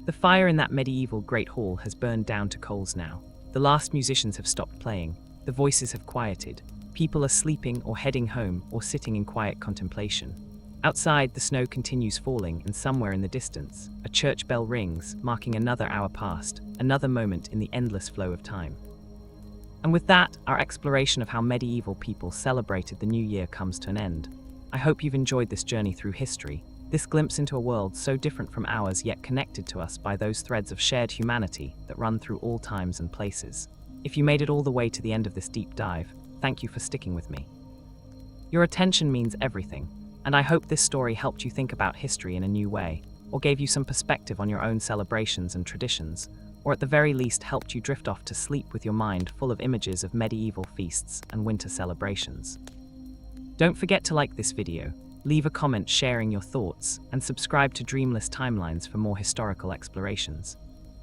The fire in that medieval great hall has burned down to coals now. The last musicians have stopped playing, the voices have quieted, people are sleeping or heading home or sitting in quiet contemplation. Outside, the snow continues falling, and somewhere in the distance, a church bell rings, marking another hour past, another moment in the endless flow of time. And with that, our exploration of how medieval people celebrated the New Year comes to an end. I hope you've enjoyed this journey through history, this glimpse into a world so different from ours yet connected to us by those threads of shared humanity that run through all times and places. If you made it all the way to the end of this deep dive, thank you for sticking with me. Your attention means everything, and I hope this story helped you think about history in a new way, or gave you some perspective on your own celebrations and traditions, or at the very least helped you drift off to sleep with your mind full of images of medieval feasts and winter celebrations. Don't forget to like this video, leave a comment sharing your thoughts, and subscribe to Dreamless Timelines for more historical explorations.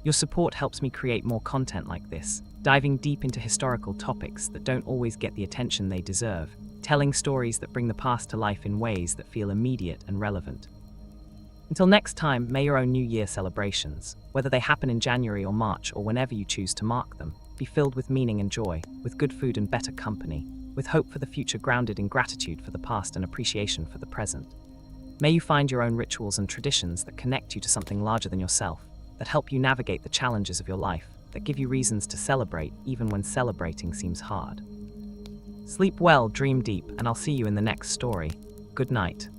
Your support helps me create more content like this, diving deep into historical topics that don't always get the attention they deserve, telling stories that bring the past to life in ways that feel immediate and relevant. Until next time, may your own New Year celebrations, whether they happen in January or March or whenever you choose to mark them, be filled with meaning and joy, with good food and better company, with hope for the future grounded in gratitude for the past and appreciation for the present. May you find your own rituals and traditions that connect you to something larger than yourself, that help you navigate the challenges of your life, that give you reasons to celebrate even when celebrating seems hard. Sleep well, dream deep, and I'll see you in the next story. Good night.